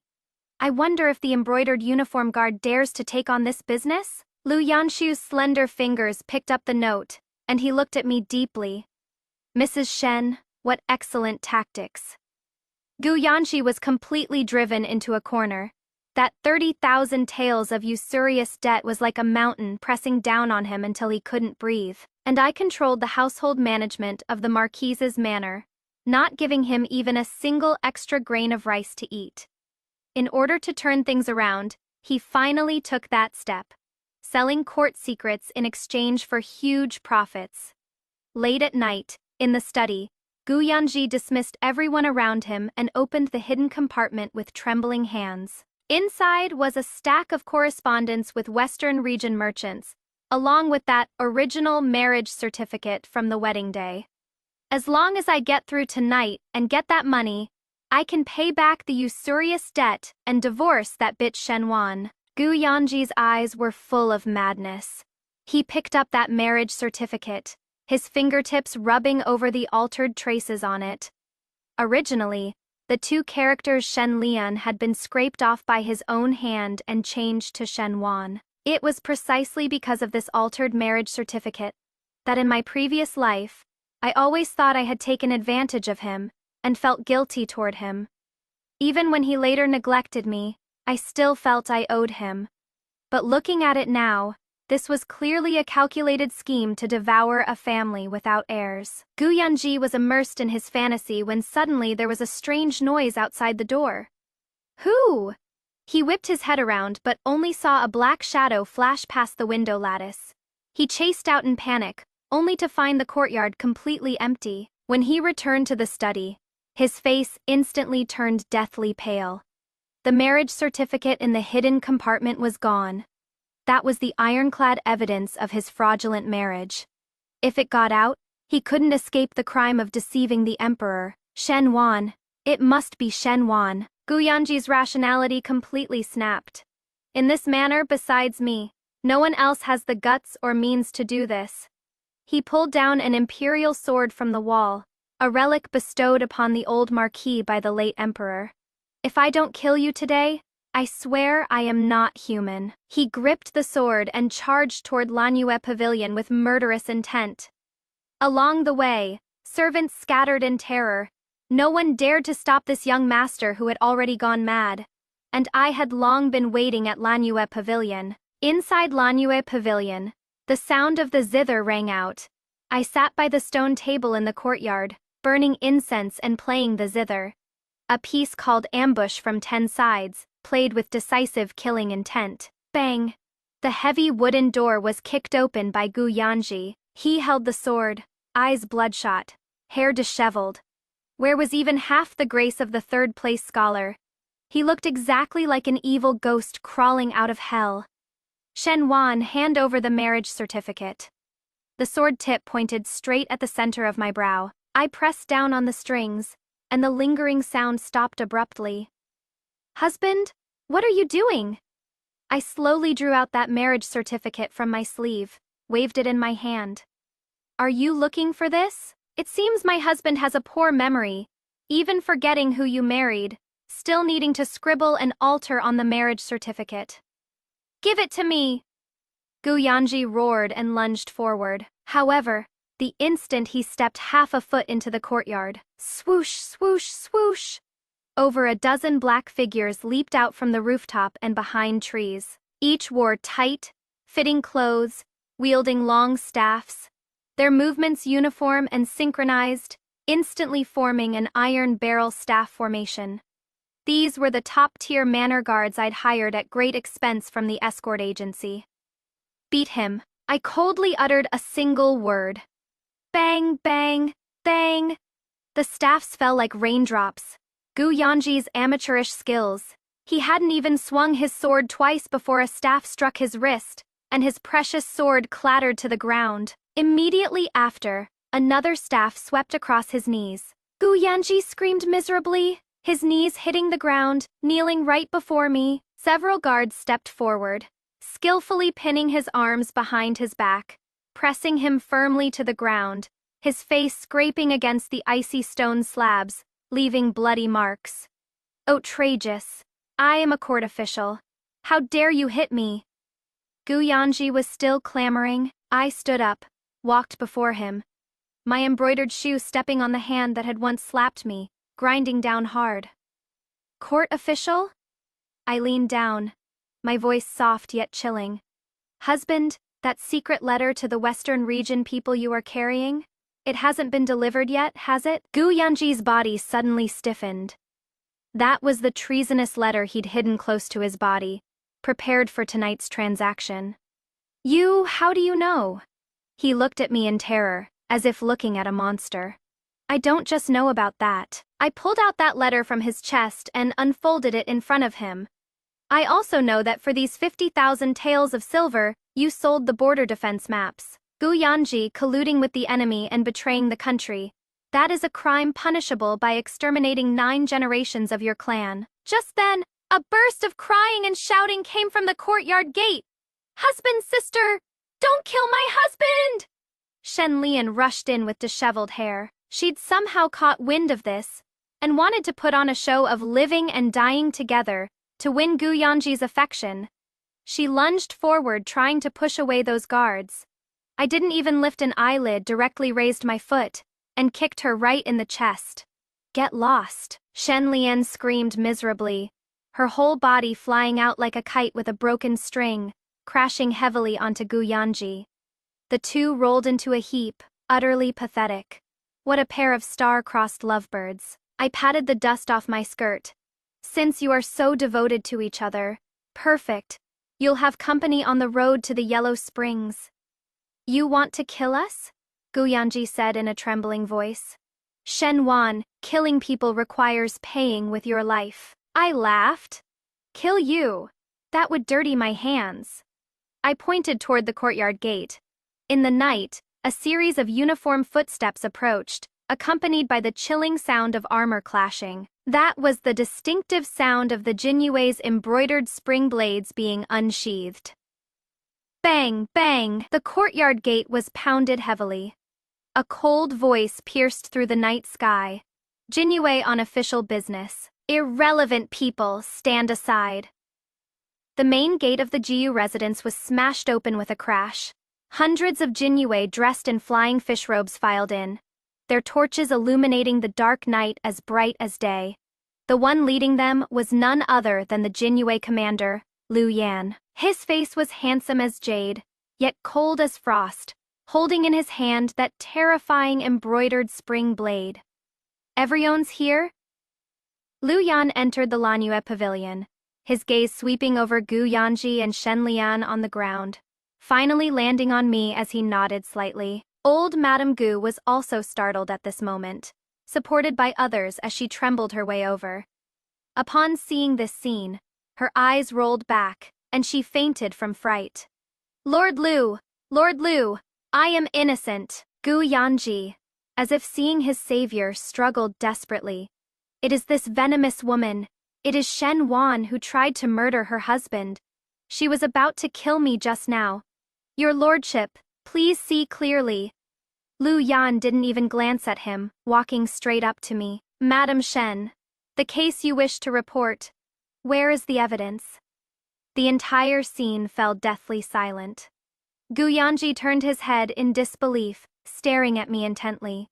I wonder if the embroidered uniform guard dares to take on this business? Liu Yanshu's slender fingers picked up the note, and he looked at me deeply. Mrs. Shen, what excellent tactics. Gu Yanshi was completely driven into a corner. That 30,000 taels of usurious debt was like a mountain pressing down on him until he couldn't breathe. And I controlled the household management of the Marquise's manor, not giving him even a single extra grain of rice to eat. In order to turn things around, he finally took that step, selling court secrets in exchange for huge profits. Late at night, in the study, Gu Yanji dismissed everyone around him and opened the hidden compartment with trembling hands. Inside was a stack of correspondence with Western region merchants, along with that original marriage certificate from the wedding day. As long as I get through tonight and get that money, I can pay back the usurious debt and divorce that bitch Shenwan. Gu Yanji's eyes were full of madness. He picked up that marriage certificate, his fingertips rubbing over the altered traces on it. Originally, the two characters Shen Lian had been scraped off by his own hand and changed to Shen Wan. It was precisely because of this altered marriage certificate that in my previous life, I always thought I had taken advantage of him and felt guilty toward him. Even when he later neglected me, I still felt I owed him. But looking at it now, this was clearly a calculated scheme to devour a family without heirs. Gu Yanji was immersed in his fantasy when suddenly there was a strange noise outside the door. Who? He whipped his head around but only saw a black shadow flash past the window lattice. He chased out in panic, only to find the courtyard completely empty. When he returned to the study, his face instantly turned deathly pale. The marriage certificate in the hidden compartment was gone. That was the ironclad evidence of his fraudulent marriage. If it got out, he couldn't escape the crime of deceiving the emperor. Shen Wan. It must be Shen Wan. Gu Yanji's rationality completely snapped. In this manner, besides me, no one else has the guts or means to do this. He pulled down an imperial sword from the wall, a relic bestowed upon the old marquis by the late emperor. If I don't kill you today, I swear I am not human. He gripped the sword and charged toward Lanyue Pavilion with murderous intent. Along the way, servants scattered in terror. No one dared to stop this young master who had already gone mad. And I had long been waiting at Lanyue Pavilion. Inside Lanyue Pavilion, the sound of the zither rang out. I sat by the stone table in the courtyard, burning incense and playing the zither. A piece called Ambush from 10 Sides, played with decisive killing intent. Bang! The heavy wooden door was kicked open by Gu Yanji. He held the sword, eyes bloodshot, hair disheveled. Where was even half the grace of the third-place scholar? He looked exactly like an evil ghost crawling out of hell. Shen Wan, hand over the marriage certificate. The sword tip pointed straight at the center of my brow. I pressed down on the strings, and the lingering sound stopped abruptly. Husband, what are you doing? I slowly drew out that marriage certificate from my sleeve, waved it in my hand. Are you looking for this? It seems my husband has a poor memory, even forgetting who you married, still needing to scribble and alter on the marriage certificate. Give it to me! Gu Yanji roared and lunged forward. However, the instant he stepped half a foot into the courtyard, swoosh, swoosh, swoosh! Over a dozen black figures leaped out from the rooftop and behind trees. Each wore tight, fitting clothes, wielding long staffs, their movements uniform and synchronized, instantly forming an iron barrel staff formation. These were the top-tier manor guards I'd hired at great expense from the escort agency. Beat him. I coldly uttered a single word. Bang, bang, bang! The staffs fell like raindrops. Gu Yanji's amateurish skills. He hadn't even swung his sword twice before a staff struck his wrist, and his precious sword clattered to the ground. Immediately after, another staff swept across his knees. Gu Yanji screamed miserably, his knees hitting the ground, kneeling right before me. Several guards stepped forward, skillfully pinning his arms behind his back, pressing him firmly to the ground, his face scraping against the icy stone slabs, leaving bloody marks. Outrageous. I am a court official. How dare you hit me? Gu Yanji was still clamoring. I stood up, walked before him, my embroidered shoe stepping on the hand that had once slapped me, grinding down hard. Court official? I leaned down, my voice soft yet chilling. Husband, that secret letter to the Western region people you are carrying? It hasn't been delivered yet, has it? Gu Yanji's body suddenly stiffened. That was the treasonous letter he'd hidden close to his body, prepared for tonight's transaction. How do you know? He looked at me in terror, as if looking at a monster. I don't just know about that. I pulled out that letter from his chest and unfolded it in front of him. I also know that for these 50,000 taels of silver, You sold the border defense maps. Gu Yanji colluding with the enemy and betraying the country. That is a crime punishable by exterminating 9 generations of your clan. Just then, a burst of crying and shouting came from the courtyard gate. Husband, sister! Don't kill my husband! Shen Lian rushed in with disheveled hair. She'd somehow caught wind of this and wanted to put on a show of living and dying together to win Gu Yanji's affection. She lunged forward, trying to push away those guards. I didn't even lift an eyelid, directly raised my foot and kicked her right in the chest. Get lost! Shen Lian screamed miserably, her whole body flying out like a kite with a broken string, crashing heavily onto Gu Yanji. The two rolled into a heap, utterly pathetic. What a pair of star-crossed lovebirds. I patted the dust off my skirt. Since you are so devoted to each other, perfect. You'll have company on the road to the Yellow Springs. You want to kill us? Gu Yanji said in a trembling voice. Shen Wan, killing people requires paying with your life. I laughed. Kill you? That would dirty my hands. I pointed toward the courtyard gate. In the night, a series of uniform footsteps approached, accompanied by the chilling sound of armor clashing. That was the distinctive sound of the Jinyue's embroidered spring blades being unsheathed. Bang, bang! The courtyard gate was pounded heavily. A cold voice pierced through the night sky. Jinyue on official business. Irrelevant people, stand aside. The main gate of the Jiyu residence was smashed open with a crash. Hundreds of Jinyue dressed in flying fish robes filed in, their torches illuminating the dark night as bright as day. The one leading them was none other than the Jinyue commander, Liu Yan. His face was handsome as jade, yet cold as frost, holding in his hand that terrifying embroidered spring blade. Everyone's here? Liu Yan entered the Lanyue pavilion, his gaze sweeping over Gu Yanji and Shen Lian on the ground, finally landing on me as he nodded slightly. Old Madame Gu was also startled at this moment, supported by others as she trembled her way over. Upon seeing this scene, her eyes rolled back, and she fainted from fright. Lord Liu, I am innocent. Gu Yanji, as if seeing his savior, struggled desperately. It is this venomous woman. It is Shen Wan who tried to murder her husband. She was about to kill me just now. Your lordship, please see clearly. Liu Yan didn't even glance at him, walking straight up to me. Madam Shen, the case you wish to report. Where is the evidence? The entire scene fell deathly silent. Gu Yanji turned his head in disbelief, staring at me intently.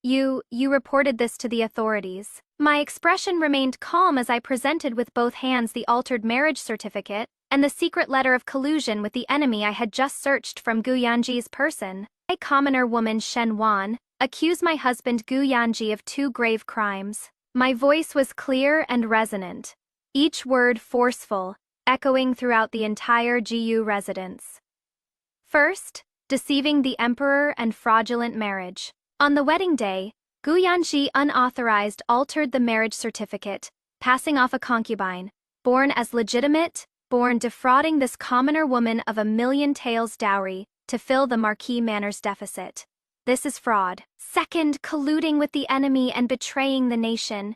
You reported this to the authorities. My expression remained calm as I presented with both hands the altered marriage certificate and the secret letter of collusion with the enemy I had just searched from Gu Yanji's person. A commoner woman, Shen Wan, accused my husband Gu Yanji of 2 grave crimes. My voice was clear and resonant, each word forceful, echoing throughout the entire Jiyu residence. First, deceiving the emperor and fraudulent marriage. On the wedding day, Gu Yanji unauthorized altered the marriage certificate, passing off a concubine, born as legitimate, born defrauding this commoner woman of 1,000,000 taels dowry to fill the Marquis Manor's deficit. This is fraud. Second, colluding with the enemy and betraying the nation.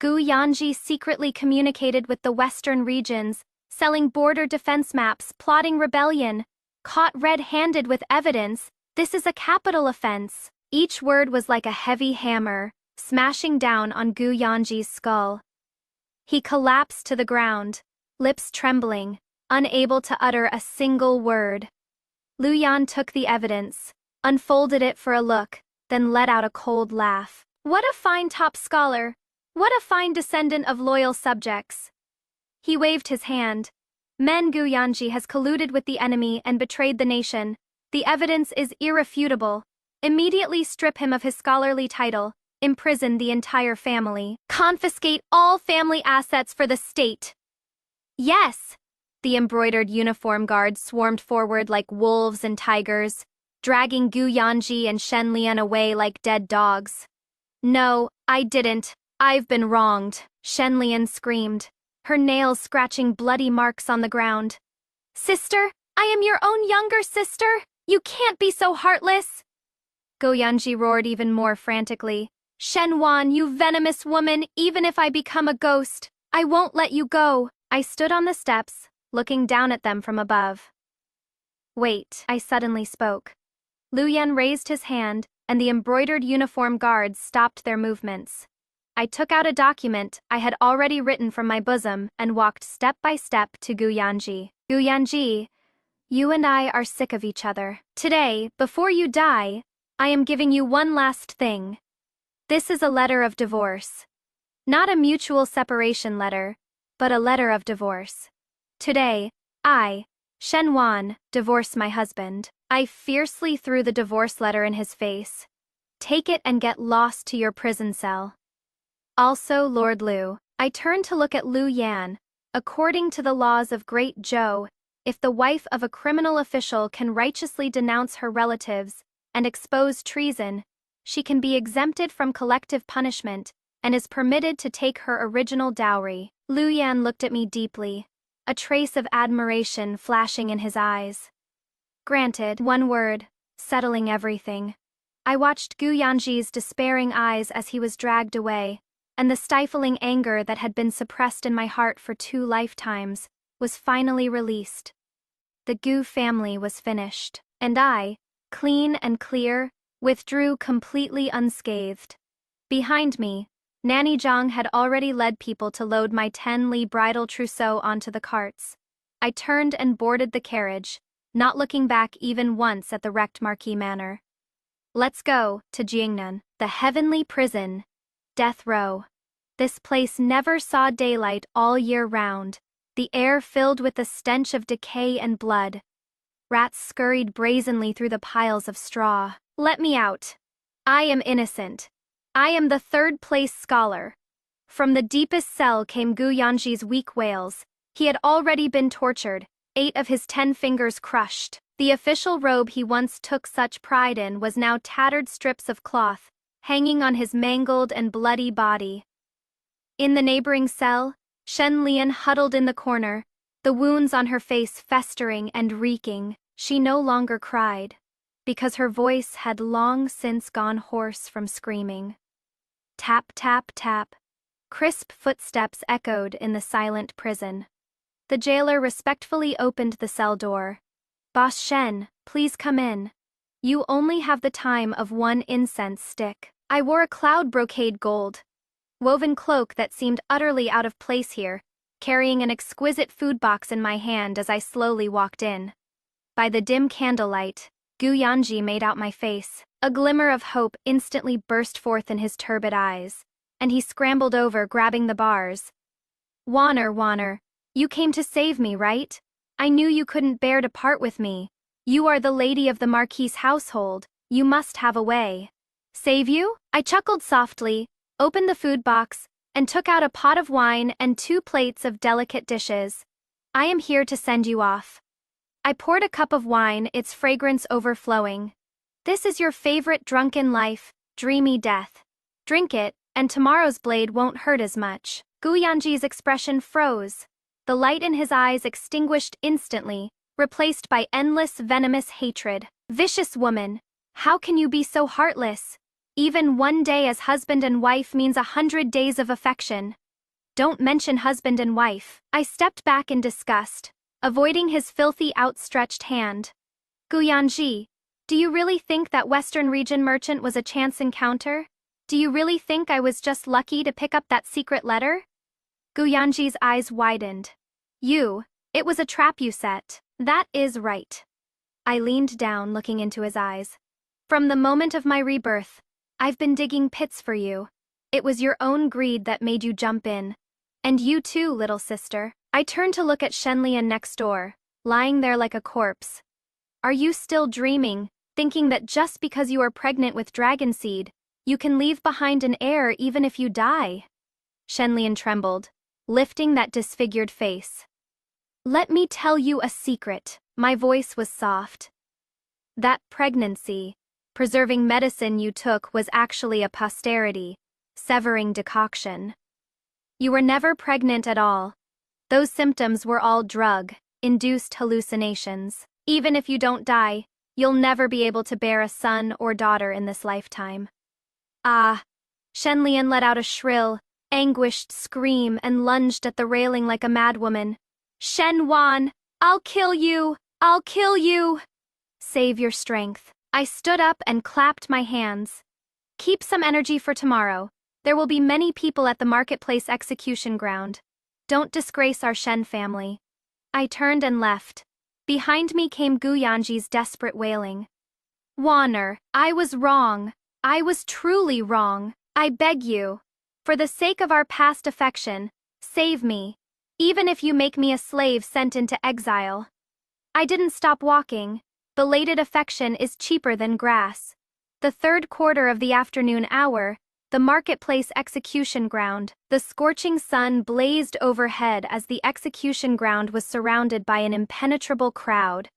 Gu Yanji secretly communicated with the western regions, selling border defense maps, plotting rebellion. Caught red-handed with evidence, this is a capital offense. Each word was like a heavy hammer, smashing down on Gu Yanji's skull. He collapsed to the ground, lips trembling, unable to utter a single word. Liu Yan took the evidence, unfolded it for a look, then let out a cold laugh. What a fine top scholar! What a fine descendant of loyal subjects! He waved his hand. Men, Gu Yanji has colluded with the enemy and betrayed the nation. The evidence is irrefutable. Immediately strip him of his scholarly title, imprison the entire family, confiscate all family assets for the state. Yes! The embroidered uniform guards swarmed forward like wolves and tigers, dragging Gu Yanji and Shen Lian away like dead dogs. No, I didn't. I've been wronged, Shen Lian screamed, her nails scratching bloody marks on the ground. Sister, I am your own younger sister. You can't be so heartless. Go Yanji roared even more frantically. Shen Wan, you venomous woman, even if I become a ghost, I won't let you go. I stood on the steps, looking down at them from above. Wait, I suddenly spoke. Lu Yan raised his hand, and the embroidered uniform guards stopped their movements. I took out a document I had already written from my bosom and walked step by step to Gu Yanji. Gu Yanji, you and I are sick of each other. Today, before you die, I am giving you one last thing. This is a letter of divorce. Not a mutual separation letter, but a letter of divorce. Today, I, Shen Wan, divorce my husband. I fiercely threw the divorce letter in his face. Take it and get lost to your prison cell. Also, Lord Lu. I turned to look at Lu Yan. According to the laws of Great Zhou, if the wife of a criminal official can righteously denounce her relatives and expose treason, she can be exempted from collective punishment and is permitted to take her original dowry. Lu Yan looked at me deeply, a trace of admiration flashing in his eyes. Granted, one word, settling everything. I watched Gu Yanji's despairing eyes as he was dragged away, and the stifling anger that had been suppressed in my heart for 2 lifetimes was finally released. The Gu family was finished, and I, clean and clear, withdrew completely unscathed. Behind me, Nanny Zhang had already led people to load my 10-li bridal trousseau onto the carts. I turned and boarded the carriage, not looking back even once at the wrecked Marquis Manor. Let's go to Jingnan, the heavenly prison. Death row. This place never saw daylight all year round, the air filled with the stench of decay and blood. Rats scurried brazenly through the piles of straw. Let me out. I am innocent. I am the third-place scholar. From the deepest cell came Gu Yanji's weak wails. He had already been tortured, 8 of his 10 fingers crushed. The official robe he once took such pride in was now tattered strips of cloth, hanging on his mangled and bloody body. In the neighboring cell, Shen Lian huddled in the corner, the wounds on her face festering and reeking. She no longer cried, because her voice had long since gone hoarse from screaming. Tap, tap, tap. Crisp footsteps echoed in the silent prison. The jailer respectfully opened the cell door. Boss Shen, please come in. You only have the time of 1 incense stick. I wore a cloud brocade gold woven cloak that seemed utterly out of place here, carrying an exquisite food box in my hand as I slowly walked in. By the dim candlelight, Gu Yanji made out my face. A glimmer of hope instantly burst forth in his turbid eyes, and he scrambled over, grabbing the bars. Wanner, you came to save me, right? I knew you couldn't bear to part with me. You are the lady of the Marquis' household. You must have a way. Save you? I chuckled softly, opened the food box, and took out a pot of wine and 2 plates of delicate dishes. I am here to send you off. I poured a cup of wine, its fragrance overflowing. This is your favorite drunken life, dreamy death. Drink it, and tomorrow's blade won't hurt as much. Gu Yanji's expression froze. The light in his eyes extinguished instantly, replaced by endless venomous hatred. Vicious woman, how can you be so heartless? Even 1 day as husband and wife means 100 days of affection. Don't mention husband and wife. I stepped back in disgust, avoiding his filthy outstretched hand. Gu Yanji, do you really think that Western region merchant was a chance encounter? Do you really think I was just lucky to pick up that secret letter? Gu Yanji's eyes widened. It was a trap you set. That is right. I leaned down, looking into his eyes. From the moment of my rebirth, I've been digging pits for you. It was your own greed that made you jump in. And you too, little sister. I turned to look at Shenlian next door, lying there like a corpse. Are you still dreaming, thinking that just because you are pregnant with dragon seed, you can leave behind an heir even if you die? Shenlian trembled, lifting that disfigured face. Let me tell you a secret. My voice was soft. That pregnancy, preserving medicine you took was actually a posterity, severing decoction. You were never pregnant at all. Those symptoms were all drug-induced hallucinations. Even if you don't die, you'll never be able to bear a son or daughter in this lifetime. Ah! Shenlian let out a shrill, anguished scream and lunged at the railing like a madwoman. Shen Wan, I'll kill you! I'll kill you! Save your strength. I stood up and clapped my hands. Keep some energy for tomorrow. There will be many people at the marketplace execution ground. Don't disgrace our Shen family. I turned and left. Behind me came Gu Yanji's desperate wailing. Wanner, I was wrong. I was truly wrong. I beg you. For the sake of our past affection, save me. Even if you make me a slave sent into exile. I didn't stop walking. Belated affection is cheaper than grass. The third quarter of the afternoon hour, the marketplace execution ground. The scorching sun blazed overhead as the execution ground was surrounded by an impenetrable crowd.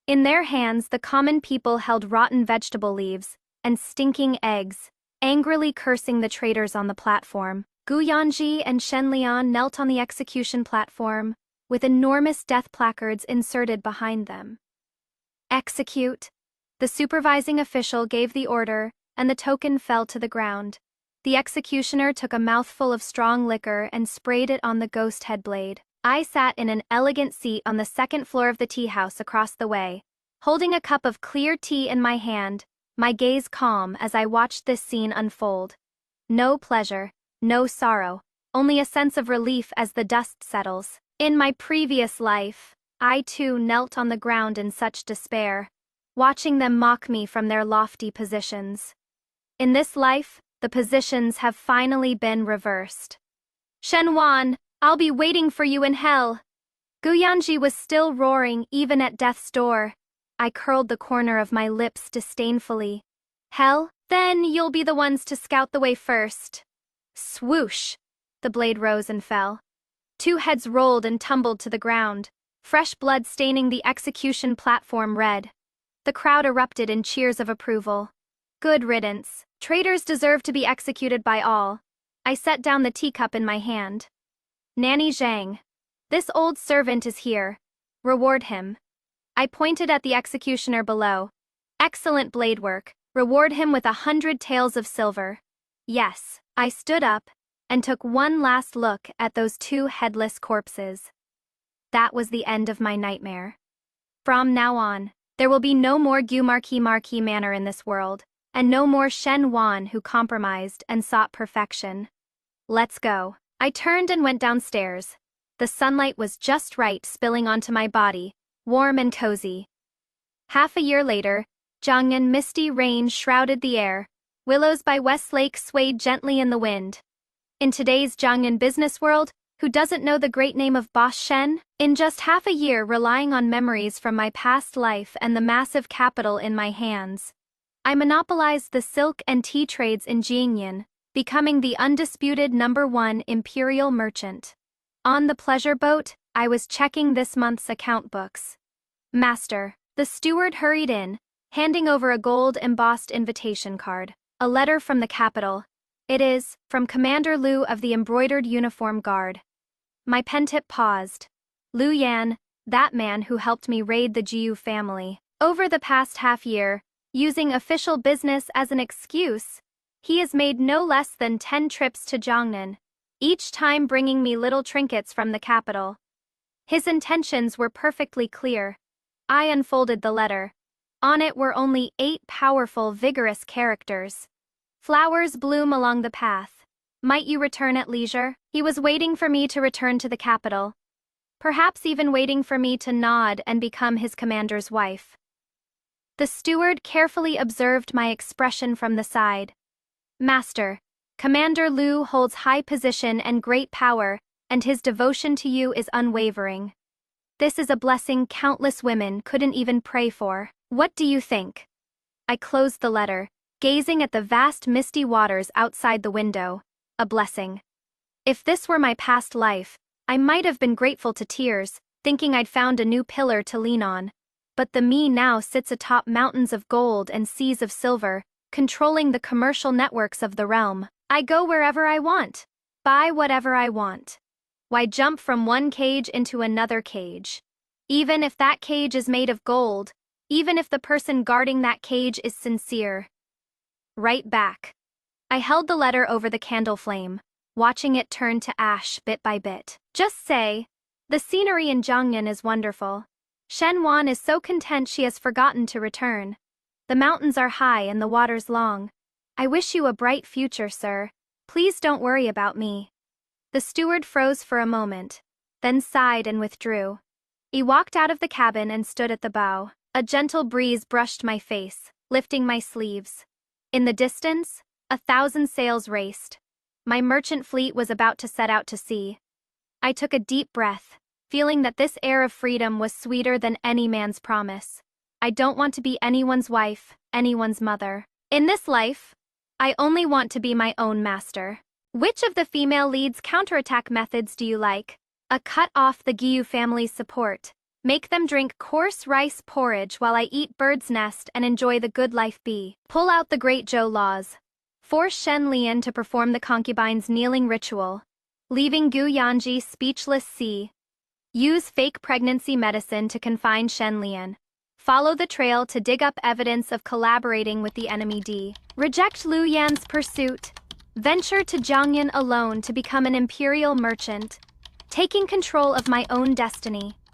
In their hands, the common people held rotten vegetable leaves and stinking eggs, angrily cursing the traitors on the platform. Gu Yanji and Shen Lian knelt on the execution platform, with enormous death placards inserted behind them. Execute. The supervising official gave the order, and the token fell to the ground. The executioner took a mouthful of strong liquor and sprayed it on the ghost head blade. I sat in an elegant seat on the second floor of the tea house across the way, holding a cup of clear tea in my hand, my gaze calm as I watched this scene unfold. No pleasure, no sorrow, only a sense of relief as the dust settles. In my previous life, I too knelt on the ground in such despair, watching them mock me from their lofty positions. In this life, the positions have finally been reversed. Shen Wan, I'll be waiting for you in hell. Gu Yanji was still roaring even at death's door. I curled the corner of my lips disdainfully. Hell? Then you'll be the ones to scout the way first. Swoosh! The blade rose and fell. Two heads rolled and tumbled to the ground, fresh blood staining the execution platform red. The crowd erupted in cheers of approval. Good riddance. Traitors deserve to be executed by all. I set down the teacup in my hand. Nanny Zhang. This old servant is here. Reward him. I pointed at the executioner below. Excellent blade work. Reward him with 100 taels of silver. Yes. I stood up and took one last look at those two headless corpses. That was the end of my nightmare. From now on, there will be no more Gu Marquis manner in this world, and no more Shen Wan who compromised and sought perfection. Let's go. I turned and went downstairs. The sunlight was just right spilling onto my body, warm and cozy. Half a year later, Jiangnan misty rain shrouded the air. Willows by Westlake swayed gently in the wind. In today's Jiangnan business world, who doesn't know the great name of Boss Shen? In just half a year, relying on memories from my past life and the massive capital in my hands, I monopolized the silk and tea trades in Jiangnan, becoming the undisputed #1 imperial merchant. On the pleasure boat, I was checking this month's account books. Master, the steward hurried in, handing over a gold-embossed invitation card. A letter from the capital. It is, from Commander Liu of the Embroidered Uniform Guard. My pen tip paused. Liu Yan, that man who helped me raid the Jiu family. Over the past half year, using official business as an excuse, he has made no less than 10 trips to Jiangnan, each time bringing me little trinkets from the capital. His intentions were perfectly clear. I unfolded the letter. On it were only 8 powerful, vigorous characters. Flowers bloom along the path. Might you return at leisure? He was waiting for me to return to the capital. Perhaps even waiting for me to nod and become his commander's wife. The steward carefully observed my expression from the side. Master, Commander Liu holds high position and great power, and his devotion to you is unwavering. This is a blessing countless women couldn't even pray for. What do you think? I closed the letter, gazing at the vast misty waters outside the window. A blessing. If this were my past life, I might have been grateful to tears, thinking I'd found a new pillar to lean on. But the me now sits atop mountains of gold and seas of silver, controlling the commercial networks of the realm. I go wherever I want, buy whatever I want. Why jump from one cage into another cage? Even if that cage is made of gold, even if the person guarding that cage is sincere. Right back. I held the letter over the candle flame, watching it turn to ash bit by bit. Just say, the scenery in Jiangnan is wonderful. Shen Wan is so content she has forgotten to return. The mountains are high and the water's long. I wish you a bright future, sir. Please don't worry about me. The steward froze for a moment, then sighed and withdrew. He walked out of the cabin and stood at the bow. A gentle breeze brushed my face, lifting my sleeves. In the distance, 1,000 sails raced. My merchant fleet was about to set out to sea. I took a deep breath, feeling that this air of freedom was sweeter than any man's promise. I don't want to be anyone's wife, anyone's mother. In this life, I only want to be my own master. Which of the female leads' counterattack methods do you like? A cut off the Giyu family's support. Make them drink coarse rice porridge while I eat bird's nest and enjoy the good life. B. Pull out the Great Zhou laws. Force Shen Lian to perform the concubine's kneeling ritual, leaving Gu Yanji speechless. C. Use fake pregnancy medicine to confine Shen Lian. Follow the trail to dig up evidence of collaborating with the enemy. D. Reject Lu Yan's pursuit. Venture to Jiangyan alone to become an imperial merchant, taking control of my own destiny.